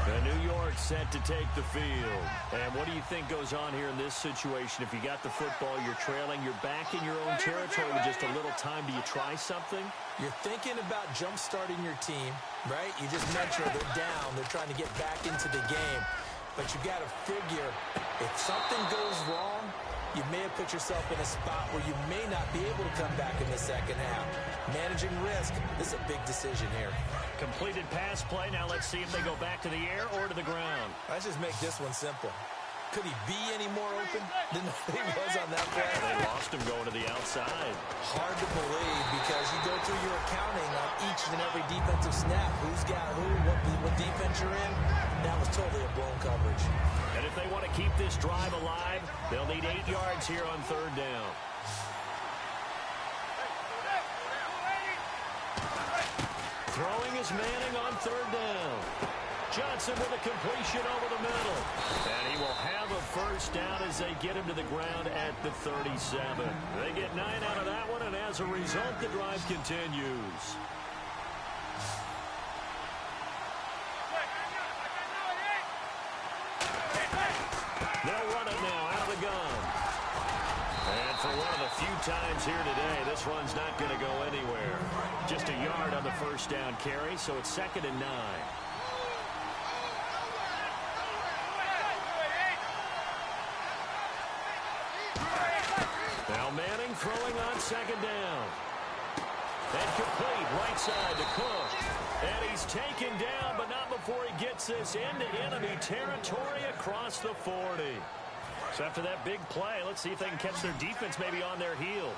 The New York set to take the field. And what do you think goes on here in this situation? If you got the football, you're trailing, you're back in your own territory with just a little time. Do you try something? You're thinking about jump-starting your team, right? You just mentioned they're down. They're trying to get back into the game. But you got to figure, if something goes wrong, you may have put yourself in a spot where you may not be able to come back in the second half. Managing risk, this is a big decision here. Completed pass play. Now let's see if they go back to the air or to the ground. Let's just make this one simple. Could he be any more open than he was on that play? They lost him going to the outside. Hard to believe because you go through your accounting on each and every defensive snap. Who's got who, what defense you're in. That was totally a blown coverage. And if they want to keep this drive alive, they'll need 8 yards here on third down. Throwing is Manning on third down. Johnson with a completion over the middle. And he will have a first down as they get him to the ground at the 37. They get 9 out of that one, and as a result, the drive continues. They'll run it now out of the gun. And for one of the few times here today, this run's not going to go anywhere. Just a yard on the first down carry, so it's 2nd and 9. Now Manning throwing on 2nd down. And complete right side to Cook. And he's taken down, but not before he gets this into enemy territory across the 40. So after that big play, let's see if they can catch their defense maybe on their heels.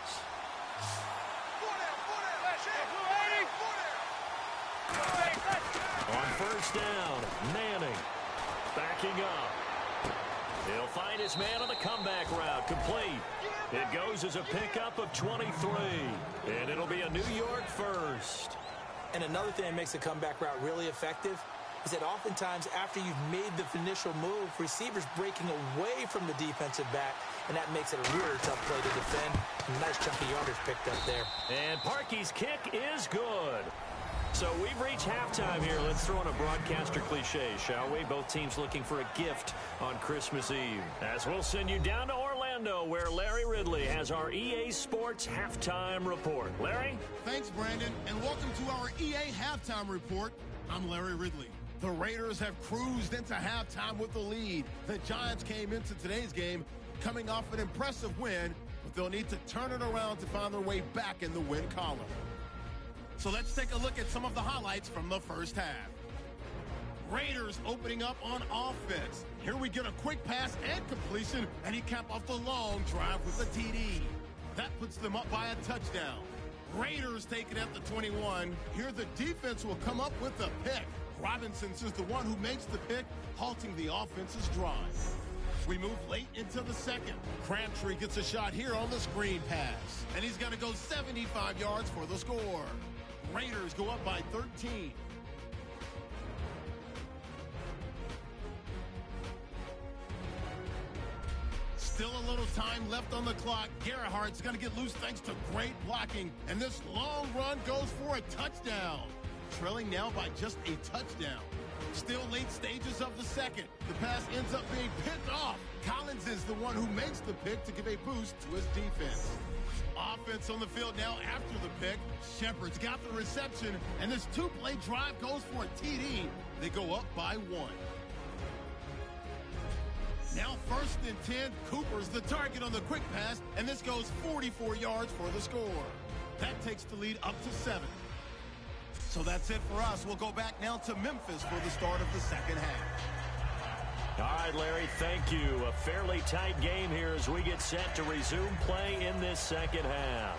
On first down, Manning backing up. He'll find his man on the comeback route. Complete. It goes as a pickup of 23. And it'll be a New York first. And another thing that makes the comeback route really effective is that oftentimes after you've made the initial move, receivers breaking away from the defensive back, and that makes it a really tough play to defend. A nice chunky yardage picked up there. And Parkey's kick is good. So we've reached halftime here. Let's throw in a broadcaster cliche, shall we? Both teams looking for a gift on Christmas Eve. As we'll send you down to Orlando, where Larry Ridley has our EA Sports Halftime Report. Larry? Thanks, Brandon, and welcome to our EA Halftime Report. I'm Larry Ridley. The Raiders have cruised into halftime with the lead. The Giants came into today's game coming off an impressive win, but they'll need to turn it around to find their way back in the win column. So let's take a look at some of the highlights from the first half. Raiders opening up on offense. Here we get a quick pass and completion, and he capped off the long drive with a TD. That puts them up by a touchdown. Raiders take it at the 21. Here the defense will come up with a pick. Robinson's is the one who makes the pick, halting the offense's drive. We move late into the second. Crabtree gets a shot here on the screen pass, and he's going to go 75 yards for the score. Raiders go up by 13. Still a little time left on the clock. Gerhardt's going to get loose thanks to great blocking, and this long run goes for a touchdown. Trailing now by just a touchdown. Still late stages of the second. The pass ends up being picked off. Collins is the one who makes the pick to give a boost to his defense. Offense on the field now after the pick. Shepard's got the reception, and this two-play drive goes for a TD. They go up by 1. Now 1st and 10. Cooper's the target on the quick pass, and this goes 44 yards for the score. That takes the lead up to 7. So that's it for us. We'll go back now to Memphis for the start of the second half. All right, Larry, thank you. A fairly tight game here as we get set to resume play in this second half.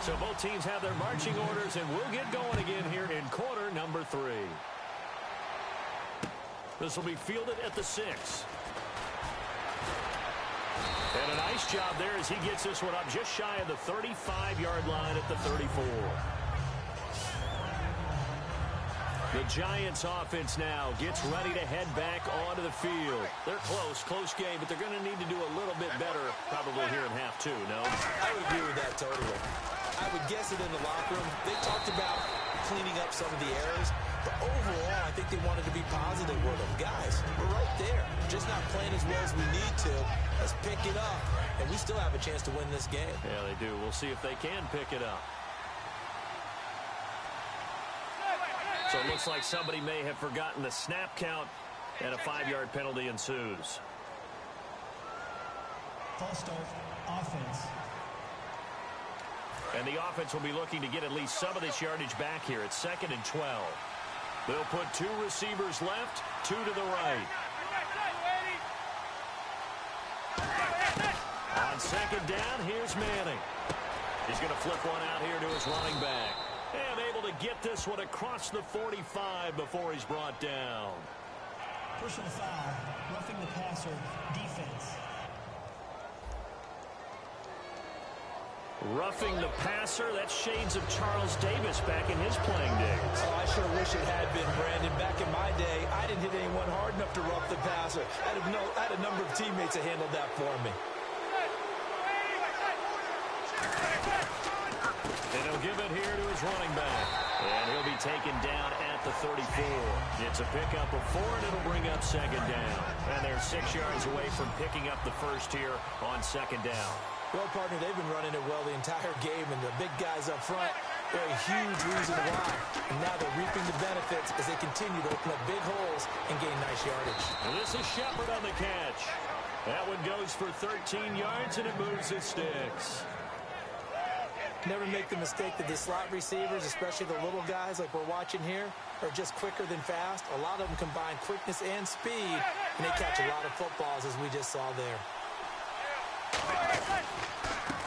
So both teams have their marching orders, and we'll get going again here in quarter number 3. This will be fielded at the 6. And a nice job there as he gets this one up just shy of the 35-yard line at the 34. The Giants offense now gets ready to head back onto the field. They're close game, but they're going to need to do a little bit better probably here in half 2, no? I would agree with that totally. I would guess it in the locker room. They talked about cleaning up some of the errors, but overall, I think they wanted to be positive with them. Guys, we're right there. Just not playing as well as we need to. Let's pick it up, and we still have a chance to win this game. Yeah, they do. We'll see if they can pick it up. So it looks like somebody may have forgotten the snap count, and a 5-yard penalty ensues. False start, offense. And the offense will be looking to get at least some of this yardage back here. It's 2nd and 12. They'll put 2 receivers left, 2 to the right. On 2nd down, here's Manning. He's going to flip one out here to his running back. And able to get this one across the 45 before he's brought down. Personal foul, roughing the passer, defense. Roughing the passer, that's shades of Charles Davis back in his playing days. Oh, I sure wish it had been, Brandon. Back in my day, I didn't hit anyone hard enough to rough the passer. I had a number of teammates that handled that for me. And he'll give it here to his running back. And he'll be taken down at the 34. It's a pickup of 4, and it'll bring up 2nd down. And they're 6 yards away from picking up the first here on 2nd down. Well, partner, they've been running it well the entire game, and the big guys up front, they're a huge reason why. And now they're reaping the benefits as they continue to open up big holes and gain nice yardage. And this is Shepard on the catch. That one goes for 13 yards, and it moves the sticks. Never make the mistake that the slot receivers, especially the little guys like we're watching here, are just quicker than fast. A lot of them combine quickness and speed, and they catch a lot of footballs, as we just saw there.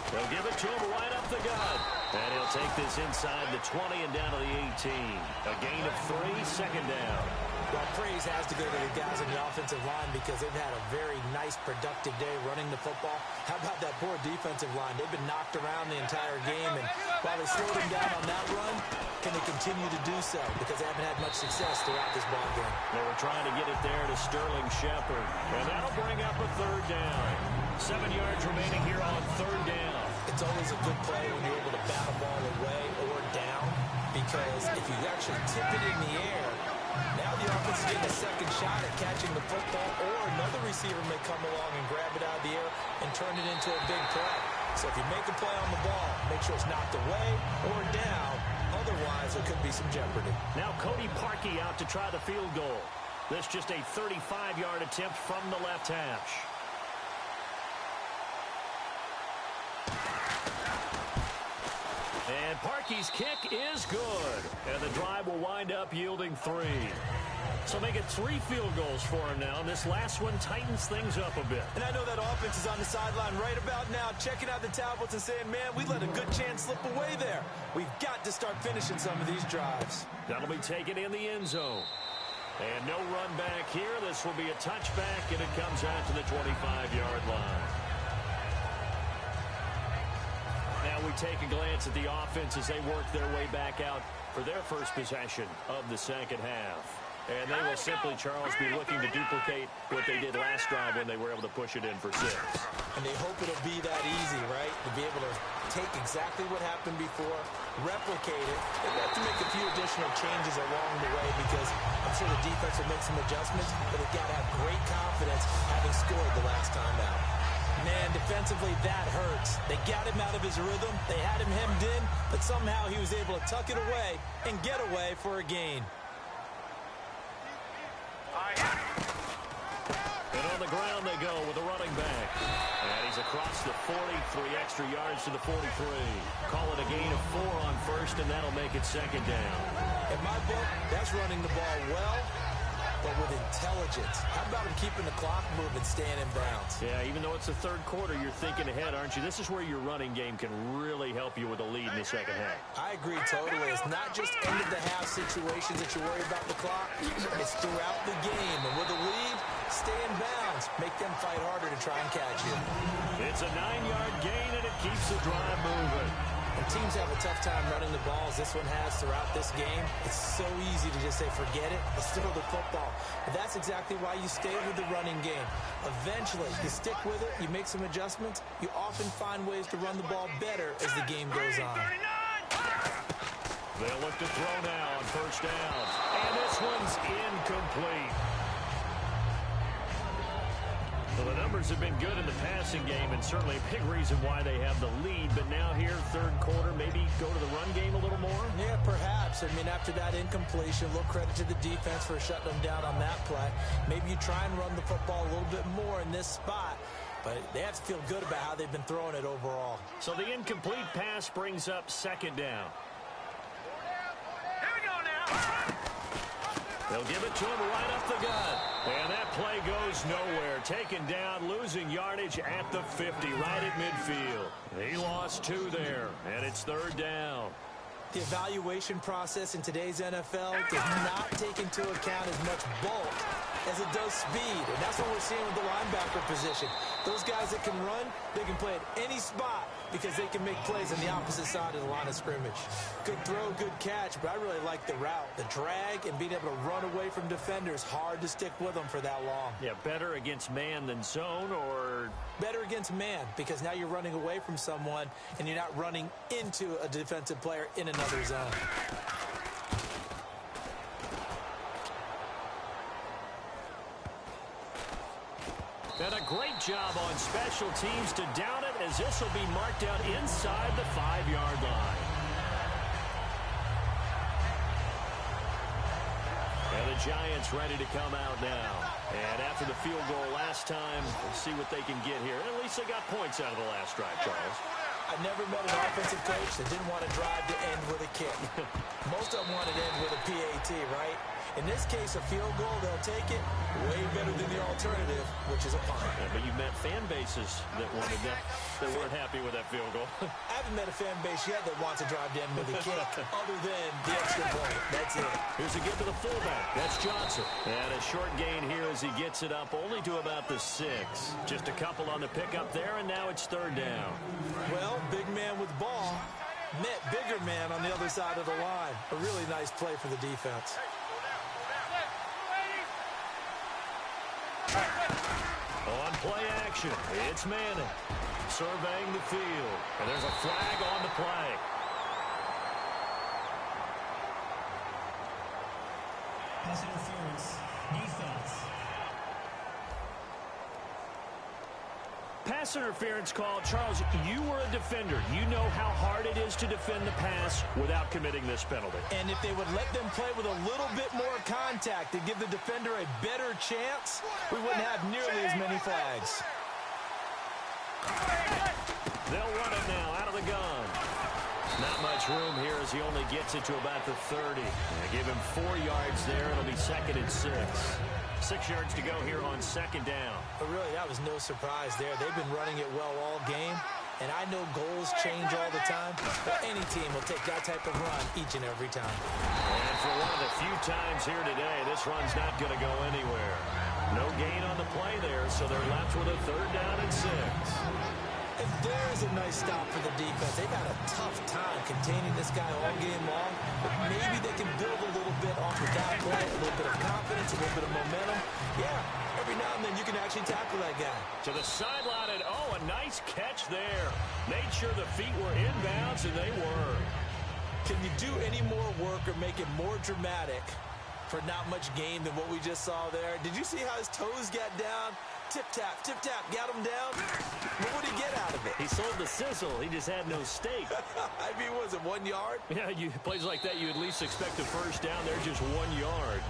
They'll give it to him right up the gut. And he'll take this inside the 20 and down to the 18. A gain of 3, 2nd down. Well, praise has to go to the guys in the offensive line because they've had a very nice, productive day running the football. How about that poor defensive line? They've been knocked around the entire game, and while they slowed them down on that run, can they continue to do so? Because they haven't had much success throughout this ball game. They were trying to get it there to Sterling Shepard, and that'll bring up a 3rd down. 7 yards remaining here on 3rd down. It's always a good play when you're able to bat a ball away or down, because if you actually tip it in the air, now the offense is getting a second shot at catching the football, or another receiver may come along and grab it out of the air and turn it into a big play. So if you make a play on the ball, make sure it's knocked away or down. Otherwise, there could be some jeopardy. Now Cody Parkey out to try the field goal. This just a 35-yard attempt from the left hash. And Parkey's kick is good. And the drive will wind up yielding 3. So make it 3 field goals for him now. And this last one tightens things up a bit. And I know that offense is on the sideline right about now, checking out the tablets and saying, man, we let a good chance slip away there. We've got to start finishing some of these drives. That'll be taken in the end zone. And no run back here. This will be a touchback, and it comes out to the 25-yard line. Now we take a glance at the offense as they work their way back out for their first possession of the second half. And they will simply, Charles, be looking to duplicate what they did last drive when they were able to push it in for 6. And they hope it'll be that easy, right? To be able to take exactly what happened before, replicate it. They've got to make a few additional changes along the way because I'm sure the defense will make some adjustments, but they've got to have great confidence having scored the last time out. Man, defensively, that hurts. They got him out of his rhythm. They had him hemmed in, but somehow he was able to tuck it away and get away for a gain. And on the ground they go with the running back. And he's across the 40, 3 extra yards to the 43. Call it a gain of 4 on first, and that'll make it 2nd down. In my book, that's running the ball well but with intelligence. How about him keeping the clock moving, staying in bounds? Yeah, even though it's the third quarter, you're thinking ahead, aren't you? This is where your running game can really help you with a lead in the second half. I agree totally. It's not just end-of-the-half situations that you worry about the clock. It's throughout the game. And with a lead, stay in bounds. Make them fight harder to try and catch you. It's a 9-yard gain, and it keeps the drive moving. And teams have a tough time running the ball, as this one has throughout this game. It's so easy to just say, forget it, let's throw the football. But that's exactly why you stay with the running game. Eventually, you stick with it, you make some adjustments, you often find ways to run the ball better as the game goes on. They'll look to throw now on first down. And this one's incomplete. Well, the numbers have been good in the passing game, and certainly a big reason why they have the lead. But now here, third quarter, maybe go to the run game a little more? Yeah, perhaps. I mean, after that incompletion, a little credit to the defense for shutting them down on that play. Maybe you try and run the football a little bit more in this spot. But they have to feel good about how they've been throwing it overall. So the incomplete pass brings up second down. Here we go now. They'll give it to him right up the gut. And that play goes nowhere. Taken down, losing yardage at the 50, right at midfield. He lost 2 there, and it's third down. The evaluation process in today's NFL does not take into account as much bulk as it does speed. And that's what we're seeing with the linebacker position. Those guys that can run, they can play at any spot because they can make plays on the opposite side of the line of scrimmage. Good throw, good catch, but I really like the route. The drag and being able to run away from defenders, hard to stick with them for that long. Yeah, better against man than zone, or? Better against man, because now you're running away from someone and you're not running into a defensive player in another zone. And a great job on special teams to down it, as this will be marked out inside the 5-yard line. And the Giants ready to come out now. And after the field goal last time, we'll see what they can get here. At least they got points out of the last drive, Charles. I never met an offensive coach that didn't want to drive to end with a kick. Most of them want to end with a PAT, right? In this case, a field goal, they'll take it way better than the alternative, which is a punt. Yeah, but you've met fan bases that wanted that weren't happy with that field goal. I haven't met a fan base yet that wants to drive to end with a kick, other than the extra point. That's it. Here's a give to the fullback. That's Johnson. And a short gain here as he gets it up only to about the 6. Just a couple on the pickup there, and now it's third down. Well, big man with ball met bigger man on the other side of the line. A really nice play for the defense. On play action, it's Manning surveying the field. And there's a flag on the play. Pass interference. Defense. Pass interference call. Charles, you were a defender. You know how hard it is to defend the pass without committing this penalty. And if they would let them play with a little bit more contact to give the defender a better chance, we wouldn't have nearly as many flags. They'll run it now out of the gun. Not much room here as he only gets it to about the 30. They give him 4 yards there. It'll be second and 6. 6 yards to go here on second down. But really, that was no surprise there. They've been running it well all game. And I know goals change all the time, but any team will take that type of run each and every time. And for one of the few times here today, this run's not going to go anywhere. No gain on the play there, so they're left with a third down and 6. If there's a nice stop for the defense, they've had a tough time containing this guy all game long, but maybe they can build a little bit off of that play, a little bit of confidence, a little bit of momentum. Yeah, every now and then you can actually tackle that guy. To the sideline, and a nice catch there. Made sure the feet were inbounds, and they were. Can you do any more work or make it more dramatic for not much gain than what we just saw there? Did you see how his toes got down? Tip-tap, got him down. What would he get out of it? He sold the sizzle. He just had no steak. I mean, was it 1 yard? Yeah, plays like that, you at least expect a first down. They're just 1 yard.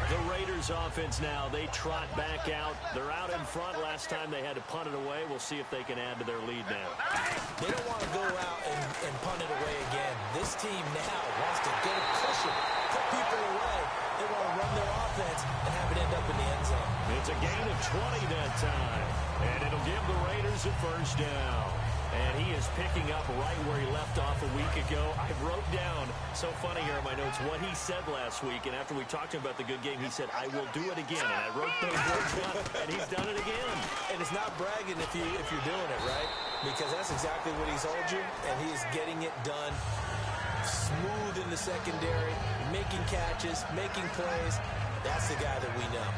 The Raiders offense now, they trot back out. They're out in front. Last time they had to punt it away. We'll see if they can add to their lead now. They don't want to go out and punt it away again. This team now wants to 20 that time. And it'll give the Raiders a first down. And he is picking up right where he left off a week ago. I wrote down, so funny here in my notes, what he said last week. And after we talked to him about the good game, he said, I will do it again. And I wrote those words down, and he's done it again. And it's not bragging if you're doing it, right? Because that's exactly what he's told you, and he is getting it done. Smooth in the secondary, making catches, making plays. That's the guy that we know.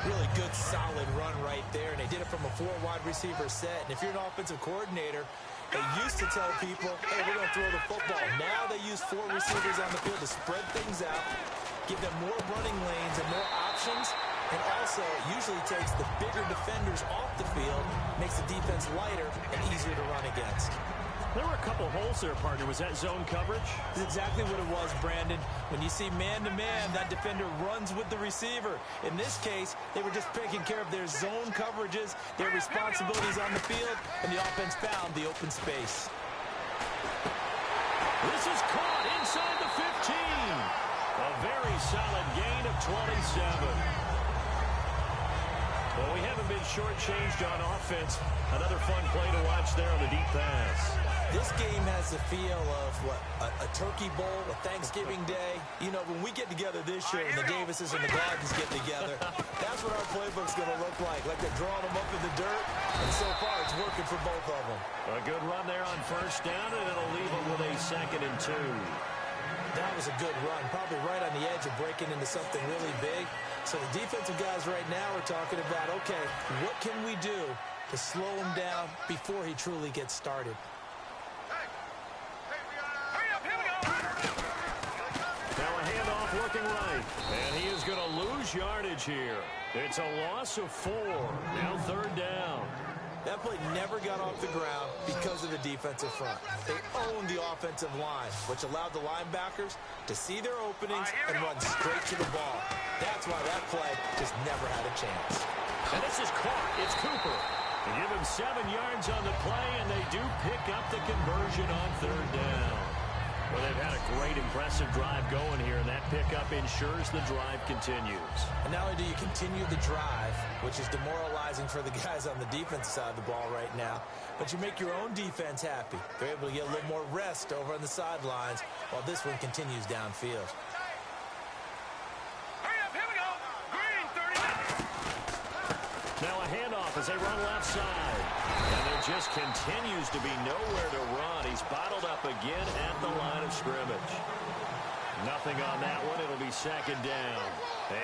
Really good, solid run right there, and they did it from a 4-wide receiver set. And if you're an offensive coordinator, they used to tell people, hey, we're going to throw the football. Now they use 4 receivers on the field to spread things out, give them more running lanes and more options, and also usually takes the bigger defenders off the field, makes the defense lighter and easier to run against. There were a couple holes there, partner. Was that zone coverage? That's exactly what it was, Brandon. When you see man-to-man, that defender runs with the receiver. In this case, they were just taking care of their zone coverages, their responsibilities on the field, and the offense found the open space. This is caught inside the 15. A very solid gain of 27. Well, we haven't been shortchanged on offense. Another fun play to watch there on the deep pass. This game has the feel of, a Turkey Bowl, a Thanksgiving Day. You know, when we get together this year and the Davises and the Gardens get together, that's what our playbook's going to look like. Like they're drawing them up in the dirt, and so far it's working for both of them. A good run there on first down, and it'll leave them with a 2nd and 2. That was a good run, probably right on the edge of breaking into something really big. So the defensive guys right now are talking about, okay, what can we do to slow him down before he truly gets started? Now a handoff looking right, and he is going to lose yardage here. It's a loss of 4. Now 3rd down. That play never got off the ground because of the defensive front. They owned the offensive line, which allowed the linebackers to see their openings and run straight to the ball. That's why that play just never had a chance. And this is caught. It's Cooper. They give him 7 yards on the play, and they do pick up the conversion on 3rd down. Well, they've had a great, impressive drive going here, and that pickup ensures the drive continues. And not only do you continue the drive, which is demoralizing for the guys on the defensive side of the ball right now, but you make your own defense happy. They're able to get a little more rest over on the sidelines while this one continues downfield. Hurry up, here we go. Green, 30. Now a handoff as they run left side. And there just continues to be nowhere to run. He's bottled up again at the line of scrimmage. Nothing on that one. It'll be 2nd down.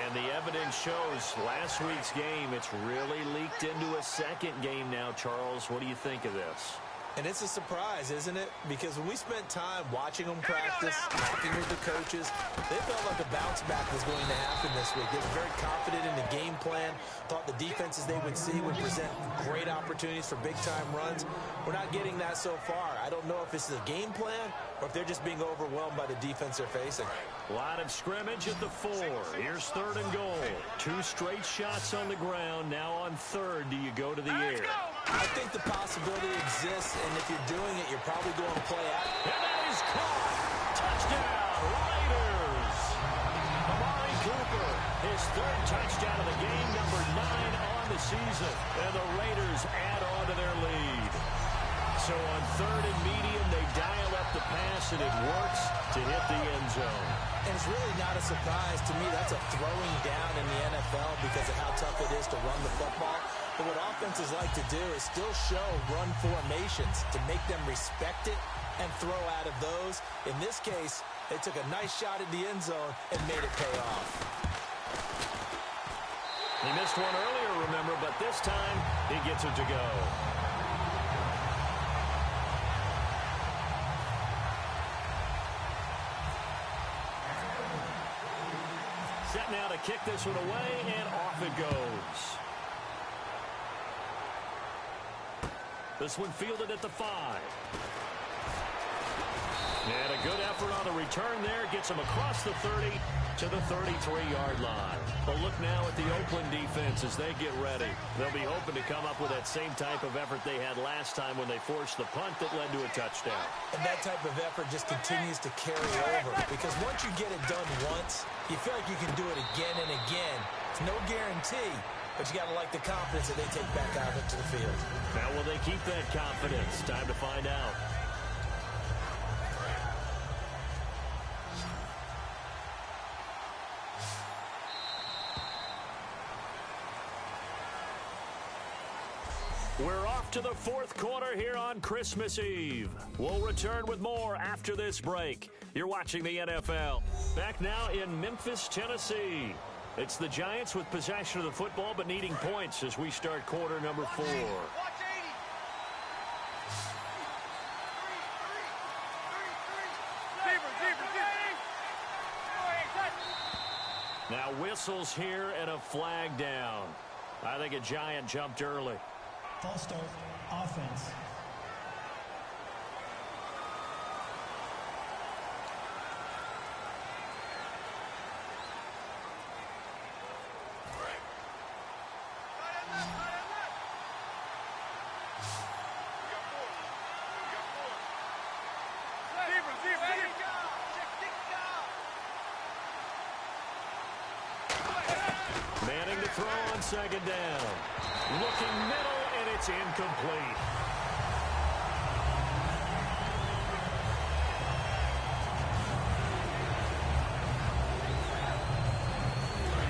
And the evidence shows last week's game, it's really leaked into a 2nd game now, Charles. What do you think of this? And it's a surprise, isn't it? Because when we spent time watching them practice, talking with the coaches, they felt like a bounce back was going to happen this week. They were very confident in the game plan, thought the defenses they would see would present great opportunities for big-time runs. We're not getting that so far. I don't know if it's the game plan or if they're just being overwhelmed by the defense they're facing. Line of scrimmage at the 4. Here's 3rd and goal. 2 straight shots on the ground. Now on 3rd, do you go to the air? I think the possibility exists, and if you're doing it, you're probably going to play out. And that is caught. Touchdown, Raiders. Amari Cooper, his 3rd touchdown of the game, number 9 on the season. And the Raiders add on to their lead. So on 3rd and medium, they dial up the pass, and it works to hit the end zone. And it's really not a surprise to me. That's a throwing down in the NFL because of how tough it is to run the football. But what offenses like to do is still show run formations to make them respect it and throw out of those. In this case, they took a nice shot at the end zone and made it pay off. He missed one earlier, remember, but this time he gets it to go. Set now to kick this one away, and off it goes. This one fielded at the 5. And a good effort on the return there. Gets him across the 30 to the 33-yard line. But look now at the Oakland defense as they get ready. They'll be hoping to come up with that same type of effort they had last time when they forced the punt that led to a touchdown. And that type of effort just continues to carry over. Because once you get it done once, you feel like you can do it again and again. It's no guarantee, but you got to like the confidence that they take back out into the field. Now, will they keep that confidence? Time to find out. We're off to the fourth quarter here on Christmas Eve. We'll return with more after this break. You're watching the NFL. Back now in Memphis, Tennessee. It's the Giants with possession of the football but needing points as we start quarter number 4. Now whistles here and a flag down. I think a Giant jumped early. False start, offense. Manning to throw on second down. Looking middle, and it's incomplete.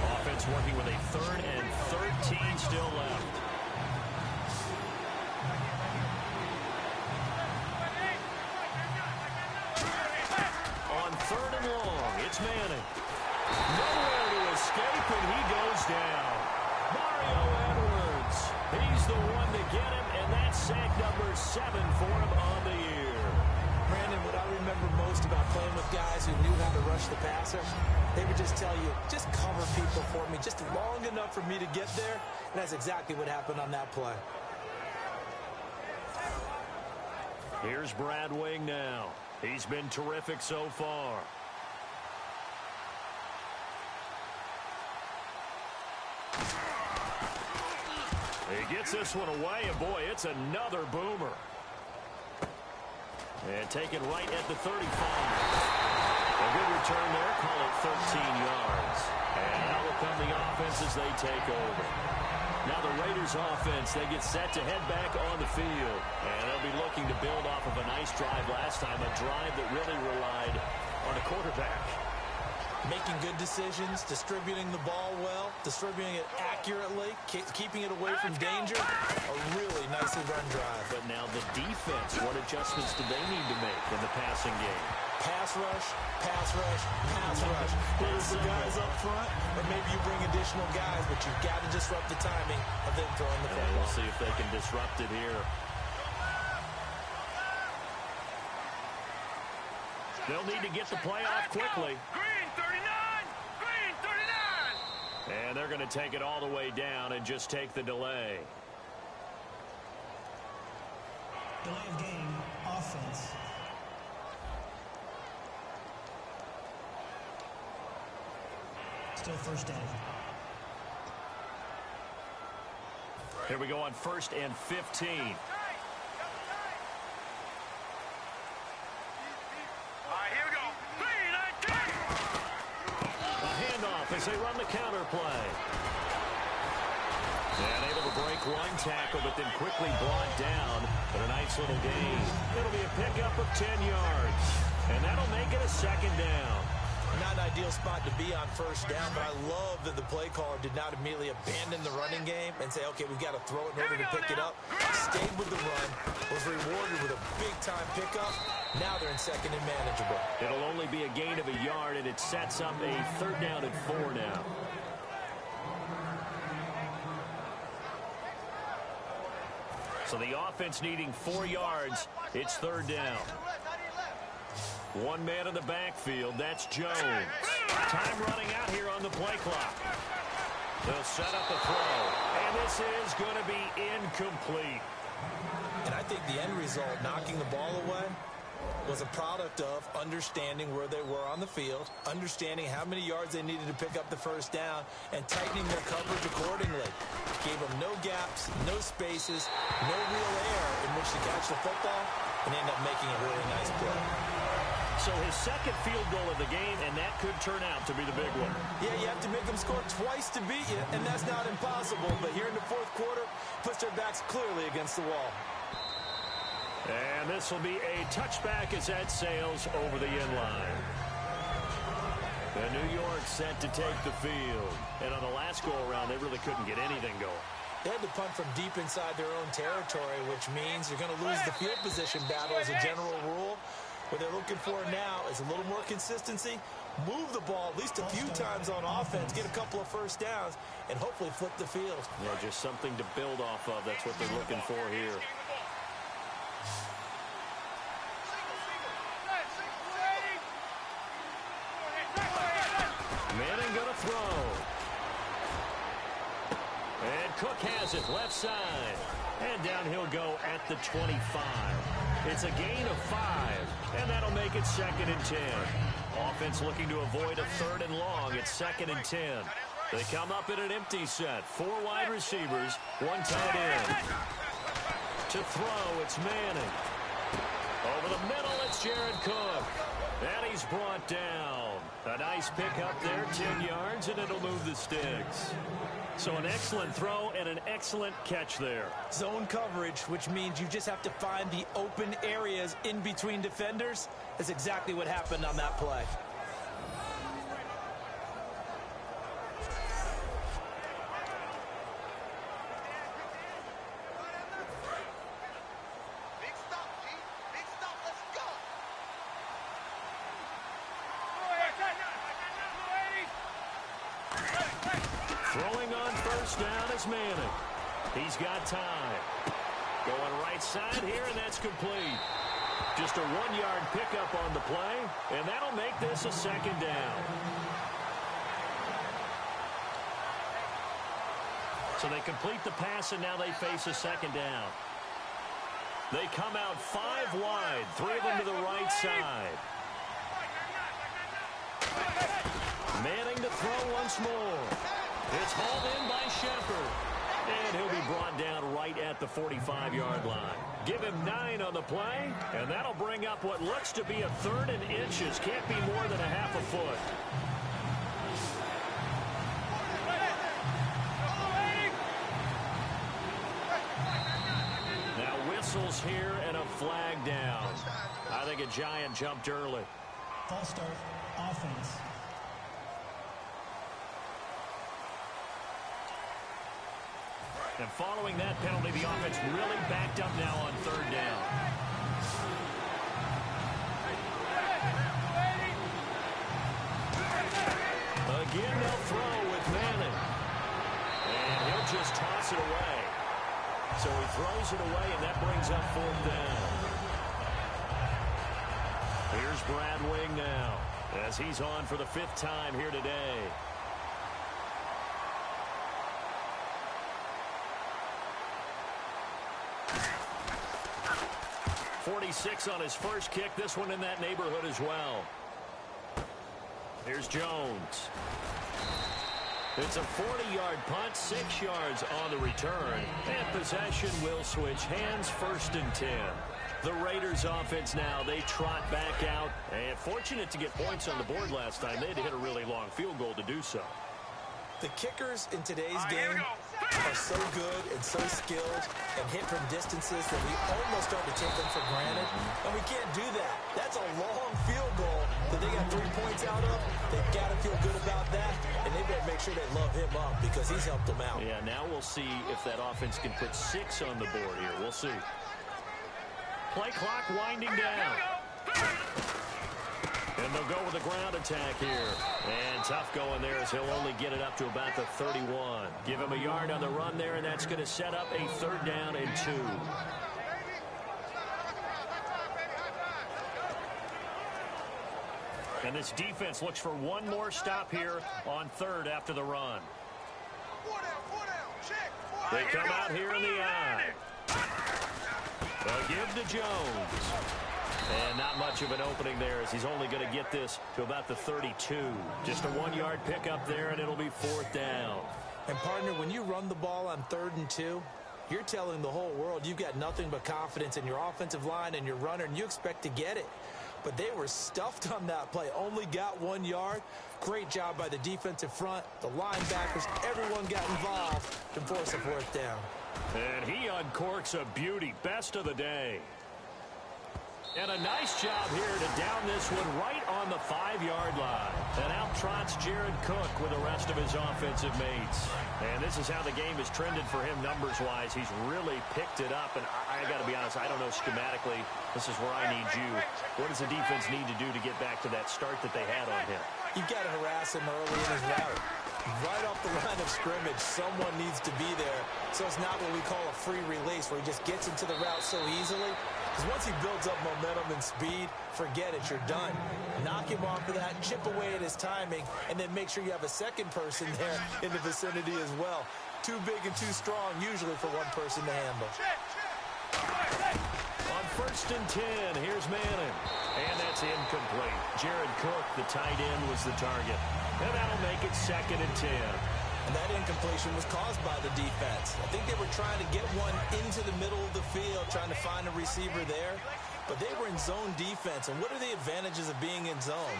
Offense working with a 3rd and 13 still left. On 3rd and long, it's Manning. Nowhere to escape, and he goes down. Mario Edwards, he's the one to get him, and that's sack number 7 for him on the year. Brandon, what I remember most about playing with guys who knew how to rush the passer, they would just tell you, just cover people for me, just long enough for me to get there, and that's exactly what happened on that play. Here's Brad Wing now. He's been terrific so far. He gets this one away, and boy, it's another boomer. And taken right at the 35. A good return there, call it 13 yards. And now will come the offense as they take over. Now the Raiders offense, they get set to head back on the field. And they'll be looking to build off of a nice drive last time, a drive that really relied on a quarterback. Making good decisions, distributing the ball well, distributing it accurately, keeping it away from danger. A really nicely run drive. But now the defense, what adjustments do they need to make in the passing game? Pass rush, pass rush, pass rush. Whether it's the guys up front, or maybe you bring additional guys, but you've got to disrupt the timing of them throwing the football. We'll see if they can disrupt it here. They'll need to get the play off quickly. Green 39! Green 39! And they're going to take it all the way down and just take the delay. Delay of game, offense. Still first down. Here we go on 1st and 15. As they run the counter play. And able to break one tackle, but then quickly brought down. But a nice little gain. It'll be a pickup of 10 yards. And that'll make it a 2nd down. Not an ideal spot to be on 1st down, but I love that the play caller did not immediately abandon the running game and say, okay, we've got to throw it in order to pick it up. Stayed with the run, was rewarded with a big-time pickup. Now they're in 2nd and manageable. It'll only be a gain of a yard, and it sets up a 3rd down and 4 now. So the offense needing 4 yards. It's 3rd down. One man in the backfield. That's Jones. Time running out here on the play clock. They'll set up a throw. And this is going to be incomplete. And I think the end result, knocking the ball away, was a product of understanding where they were on the field, understanding how many yards they needed to pick up the 1st down, and tightening their coverage accordingly. Gave them no gaps, no spaces, no real air in which to catch the football, and ended up making a really nice play. So his second field goal of the game, and that could turn out to be the big one. Yeah, you have to make them score twice to beat you, and that's not impossible. But here in the fourth quarter, puts their backs clearly against the wall. And this will be a touchback as that sails over the end line. And New York set to take the field. And on the last go-around, they really couldn't get anything going. They had to punt from deep inside their own territory, which means you're going to lose the field position battle as a general rule. What they're looking for now is a little more consistency, move the ball at least a few times on offense, get a couple of first downs, and hopefully flip the field. Yeah, just something to build off of. That's what they're looking for here. Manning going to throw. And Cook has it left side. And down he'll go at the 25. It's a gain of 5, and that'll make it 2nd and 10. Offense looking to avoid a 3rd and long. It's 2nd and 10. They come up in an empty set. 4 wide receivers, 1 tight end. To throw, it's Manning. Over the middle, it's Jared Cook. And he's brought down. A nice pickup there, 10 yards, and it'll move the sticks. So an excellent throw and an excellent catch there. Zone coverage, which means you just have to find the open areas in between defenders. That's exactly what happened on that play. Big stop, G. Big stop. Let's go. Throwing on first down is Manning. He's got time. Going right side here, and that's complete. Just a 1-yard pickup on the play, and that'll make this a 2nd down. So they complete the pass, and now they face a 2nd down. They come out 5 wide, 3 of them to the right side. Manning to throw once more. It's hauled in by Shepard. And he'll be brought down right at the 45-yard line. Give him 9 on the play, and that'll bring up what looks to be a 3rd and inches. Can't be more than a half a foot. Now whistles here and a flag down. I think a giant jumped early. False start, offense. And following that penalty, the offense really backed up now on 3rd down. Again, they'll throw with Manning. And he'll just toss it away. So he throws it away, and that brings up 4th down. Here's Brad Wing now, as he's on for the 5th time here today. 46 on his first kick. This one in that neighborhood as well. Here's Jones. It's a 40-yard punt, 6 yards on the return. And possession will switch hands, 1st and 10. The Raiders offense now, they trot back out. And fortunate to get points on the board last time. They had to hit a really long field goal to do so. The kickers in today's game are so good and so skilled and hit from distances that we almost start to take them for granted. And we can't do that. That's a long field goal that they got 3 points out of. They've got to feel good about that, and they better make sure they love him up because he's helped them out. Yeah, now we'll see if that offense can put 6 on the board here. We'll see. Play clock winding down. And they'll go with a ground attack here. And tough going there as he'll only get it up to about the 31. Give him a yard on the run there, and that's going to set up a 3rd down and 2. And this defense looks for one more stop here on 3rd after the run. They come out here in the eye. They'll give to Jones. And not much of an opening there as he's only going to get this to about the 32. Just a 1-yard pickup there, and it'll be 4th down. And, partner, when you run the ball on 3rd and 2, you're telling the whole world you've got nothing but confidence in your offensive line and your runner, and you expect to get it. but they were stuffed on that play. Only got 1 yard. Great job by the defensive front. The linebackers, everyone got involved to force a fourth down. And he uncorks a beauty. Best of the day. And a nice job here to down this one right on the 5-yard line. And out trots Jared Cook with the rest of his offensive mates. And this is how the game has trended for him numbers-wise. He's really picked it up. And I got to be honest, I don't know schematically. This is where I need you. What does the defense need to do to get back to that start that they had on him? You've got to harass him early in his route. Right off the line of scrimmage, someone needs to be there. So it's not what we call a free release where he just gets into the route so easily. Because once he builds up momentum and speed, forget it, you're done. Knock him off of that, chip away at his timing, and then make sure you have a second person there in the vicinity as well. Too big and too strong, usually for one person to handle. On 1st and 10, here's Manning. And that's incomplete. Jared Cook, the tight end, was the target. And that'll make it 2nd and 10. And that incompletion was caused by the defense. I think they were trying to get one into the middle of the field, trying to find a receiver there. But they were in zone defense. And what are the advantages of being in zone?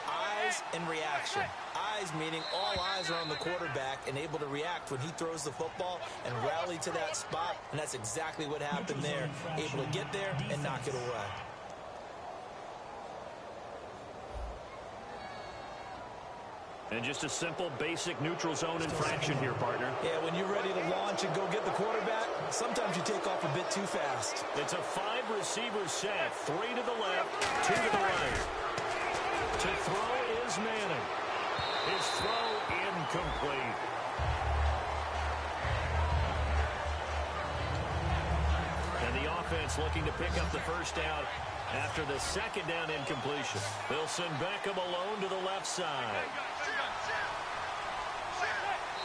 Eyes and reaction. Eyes meaning all eyes are on the quarterback and able to react when he throws the football and rally to that spot. And that's exactly what happened there. Able to get there and knock it away. And just a simple, basic neutral zone infraction here, partner. Yeah, when you're ready to launch and go get the quarterback, sometimes you take off a bit too fast. It's a 5-receiver set. 3 to the left, 2 to the right. To throw is Manning. His throw incomplete. And the offense looking to pick up the first down after the 2nd down incompletion. They'll send Beckham alone to the left side.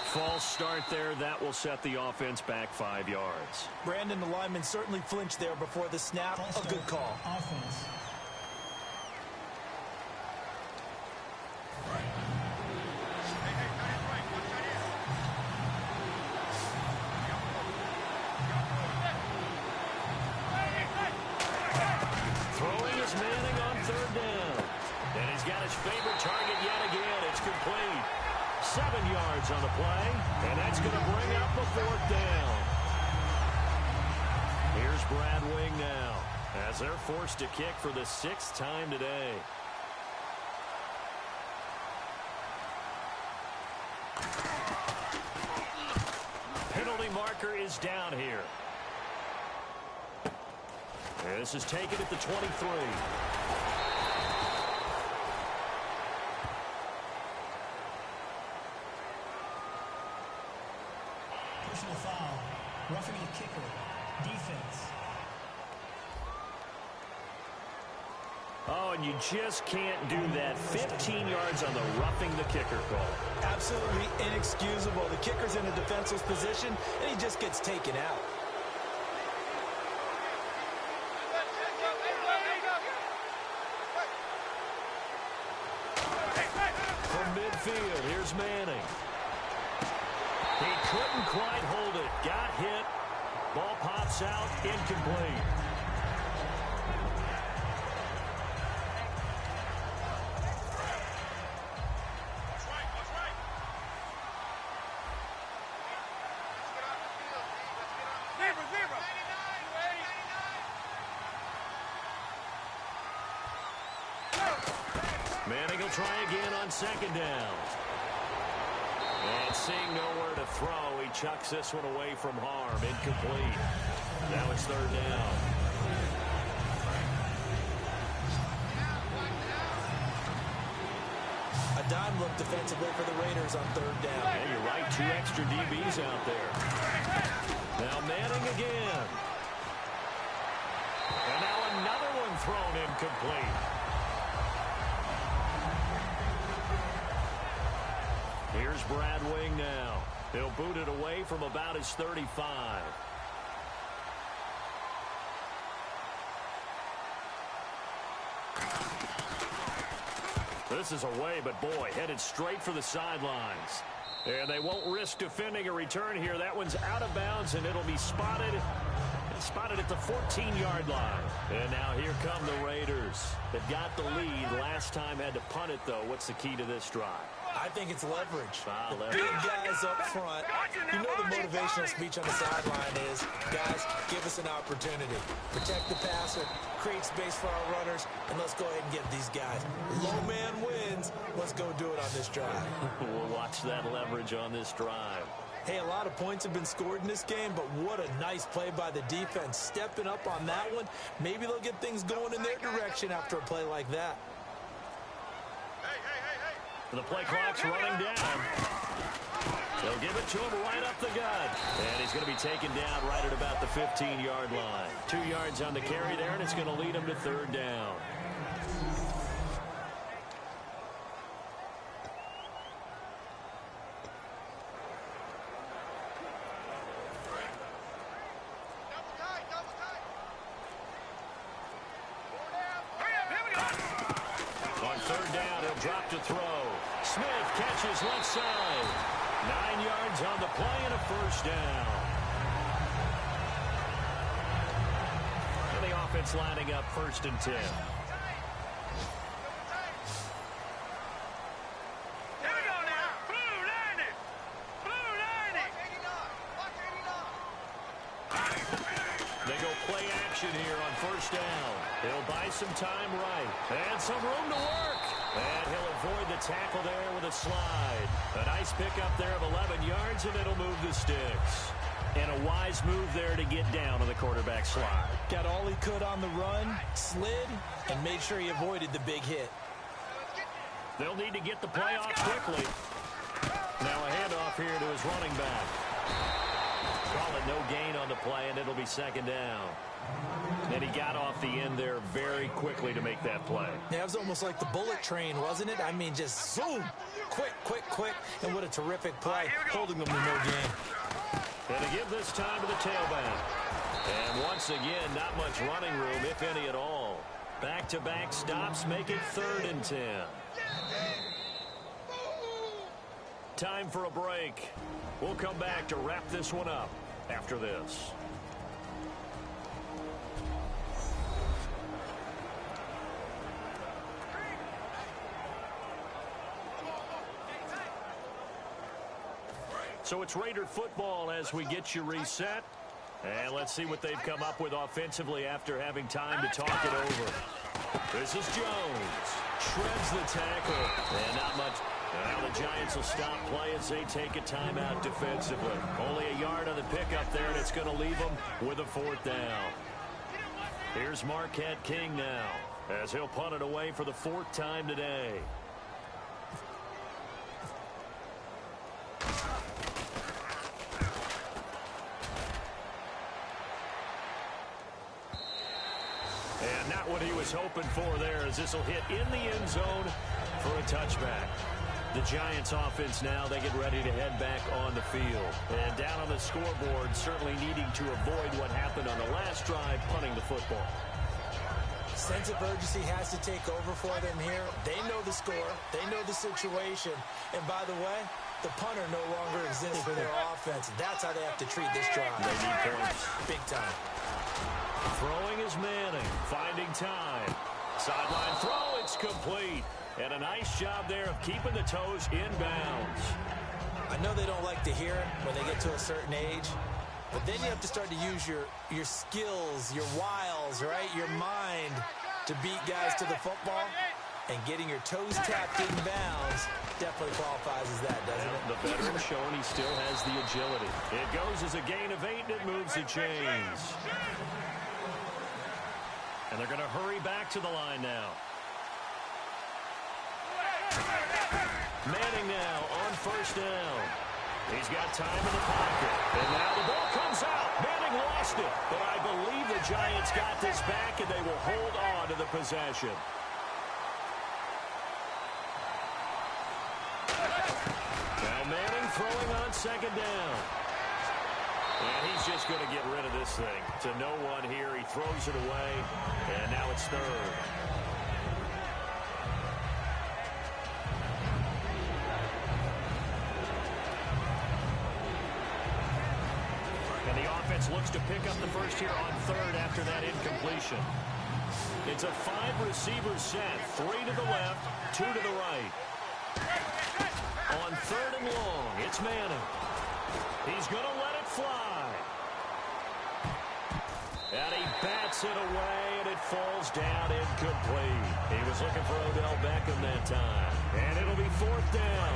False start there. That will set the offense back 5 yards. Brandon, the lineman certainly flinched there before the snap. A good call. Offense. Throwing is Manning on 3rd down. And he's got his favorite target yet again. It's complete. 7 yards on the play, and that's going to bring up a 4th down. Here's Brad Wing now, as they're forced to kick for the 6th time today. Penalty marker is down here. And this is taken at the 23. Personal foul. Roughing the kicker. Defense. Oh, and you just can't do that. 15 yards on the roughing the kicker call. Absolutely inexcusable. The kicker's in a defenseless position, and he just gets taken out. From midfield, here's Manning. He couldn't quite hold it. Got hit. Ball pops out. Incomplete. Manning will try again on 2nd down. And seeing nowhere to throw, he chucks this one away from harm. Incomplete. Now it's 3rd down. A dime look defensively for the Raiders on 3rd down. Yeah, you're right. 2 extra DBs out there. Now Manning again. And now another one thrown incomplete. Here's Brad Wing now. He'll boot it away from about his 35. This is away, but boy, headed straight for the sidelines. And they won't risk defending a return here. That one's out of bounds, and it'll be spotted Spotted at the 14-yard line. And now here come the Raiders. They've got the lead. Last time had to punt it, though. What's the key to this drive? I think it's leverage. Leverage. Big guys up front. You know the motivational speech on the sideline is, guys, give us an opportunity. Protect the passer, create space for our runners, and let's go ahead and get these guys. Low man wins. Let's go do it on this drive. We'll watch that leverage on this drive. Hey, a lot of points have been scored in this game, but what a nice play by the defense. Stepping up on that one, maybe they'll get things going in their direction after a play like that. The play clock's running down. They'll give it to him right up the gut. And he's going to be taken down right at about the 15-yard line. 2 yards on the carry there, and it's going to lead him to third down. On third down, he'll drop to throw. Smith catches left side. 9 yards on the play and a first down. And the offense lining up 1st and 10. They go play action here on 1st down. He'll buy some time right. And some room to work. And he'll avoid the tackle there with a slide. A nice pickup there of 11 yards, and it'll move the sticks. And a wise move there to get down on the quarterback slide. Got all he could on the run, slid, and made sure he avoided the big hit. They'll need to get the play off quickly. Now a handoff here to his running back. Call it no gain on the play, and it'll be 2nd down. And he got off the end there very quickly to make that play. Yeah, it was almost like the bullet train, wasn't it? I mean, just zoom. Quick, quick, quick. And what a terrific play, holding them to no gain. And to give this time to the tailback. And once again, not much running room, if any at all. Back-to-back stops make it 3rd and 10. Time for a break. We'll come back to wrap this one up after this. So it's Raider football as we get you reset. And let's see what they've come up with offensively after having time to talk it over. This is Jones. Shreds the tackle. And not much. Now the Giants will stop play as they take a timeout defensively. Only a yard on the pickup there, and it's going to leave them with a 4th down. Here's Marquette King now as he'll punt it away for the 4th time today. And not what he was hoping for there, as this will hit in the end zone for a touchback. The Giants offense now, they get ready to head back on the field. And down on the scoreboard, certainly needing to avoid what happened on the last drive, punting the football. Sense of urgency has to take over for them here. They know the score. They know the situation. And by the way, the punter no longer exists for their offense. That's how they have to treat this drive. They need points. Big time. Throwing is Manning, finding time. Sideline throw, it's complete. And a nice job there of keeping the toes in bounds. I know they don't like to hear it when they get to a certain age, but then you have to start to use your skills, your wiles, right? Your mind to beat guys to the football. And getting your toes tapped in bounds definitely qualifies as that, doesn't it? The veteran showing he still has the agility. It goes as a gain of 8, and it moves the chains. And they're going to hurry back to the line now. Manning now on 1st down. He's got time in the pocket. And now the ball comes out. Manning lost it. But I believe the Giants got this back, and they will hold on to the possession. Now Manning throwing on 2nd down. And he's just going to get rid of this thing. To no one here. He throws it away. And now it's 3rd. Giants looks to pick up the first here on third after that incompletion. It's a 5-receiver set. 3 to the left, 2 to the right. On third and long, it's Manning. He's going to let it fly. And he bats it away, and it falls down incomplete. He was looking for Odell Beckham that time. And it'll be fourth down.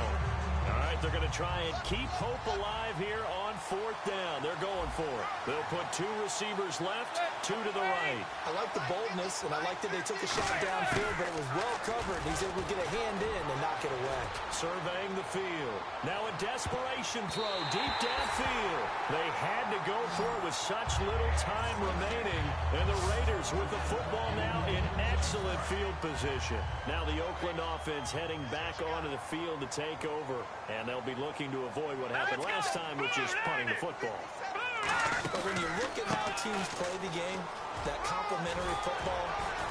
All right, they're going to try and keep hope alive here on fourth down. They're going for it. They'll put 2 receivers left, 2 to the right. I like the boldness, and I like that they took a shot downfield, but it was well covered. He's able to get a hand in and knock it away. Surveying the field. Now a desperation throw deep downfield. They had to go for it with such little time remaining. And the Raiders with the football now in excellent field position. Now the Oakland offense heading back onto the field to take over. And they'll be looking to avoid what happened last time, which is punting the football. But when you look at how teams play the game, that complementary football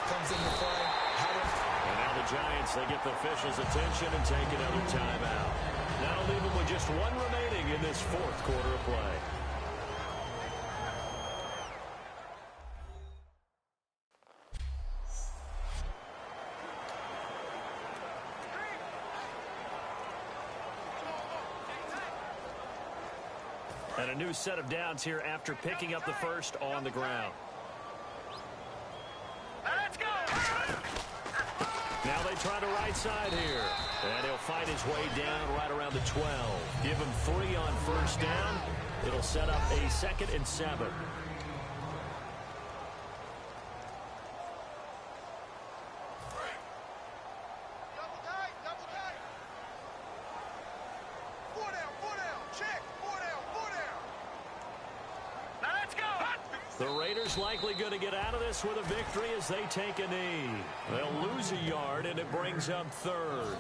comes into play. And now the Giants, they get the officials' attention and take another timeout. That'll leave them with just 1 remaining in this fourth quarter of play. And a new set of downs here after picking up the first on the ground. Let's go! Now they try the right side here. And he'll fight his way down right around the 12. Give him 3 on first down. It'll set up a 2nd and 7. The Raiders likely going to get out of this with a victory as they take a knee. They'll lose a yard, and it brings up third.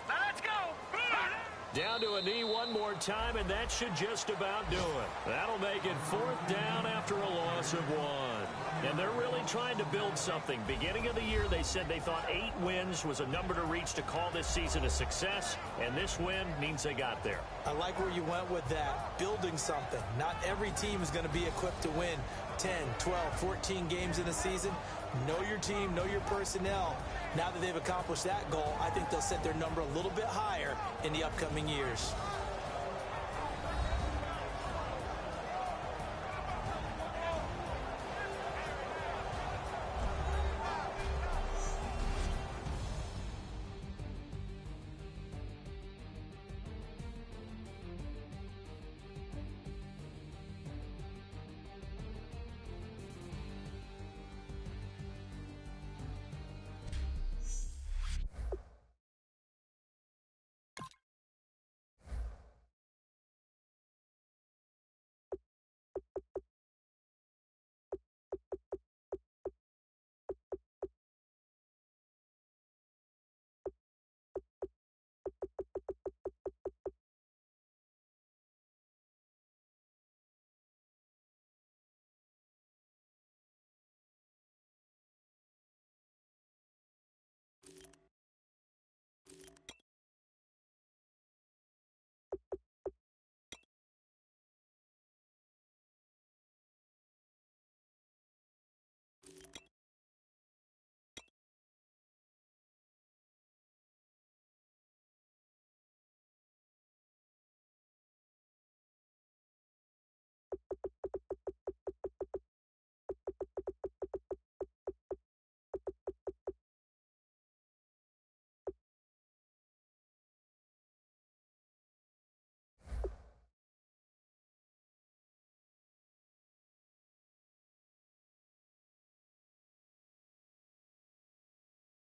Let's go! Down to a knee one more time, and that should just about do it. That'll make it fourth down after a loss of 1. And they're really trying to build something. Beginning of the year, they said they thought 8 wins was a number to reach to call this season a success, and this win means they got there. I like where you went with that, building something. Not every team is going to be equipped to win 10, 12, 14 games in a season. Know your team, know your personnel. Now that they've accomplished that goal, I think they'll set their number a little bit higher in the upcoming years.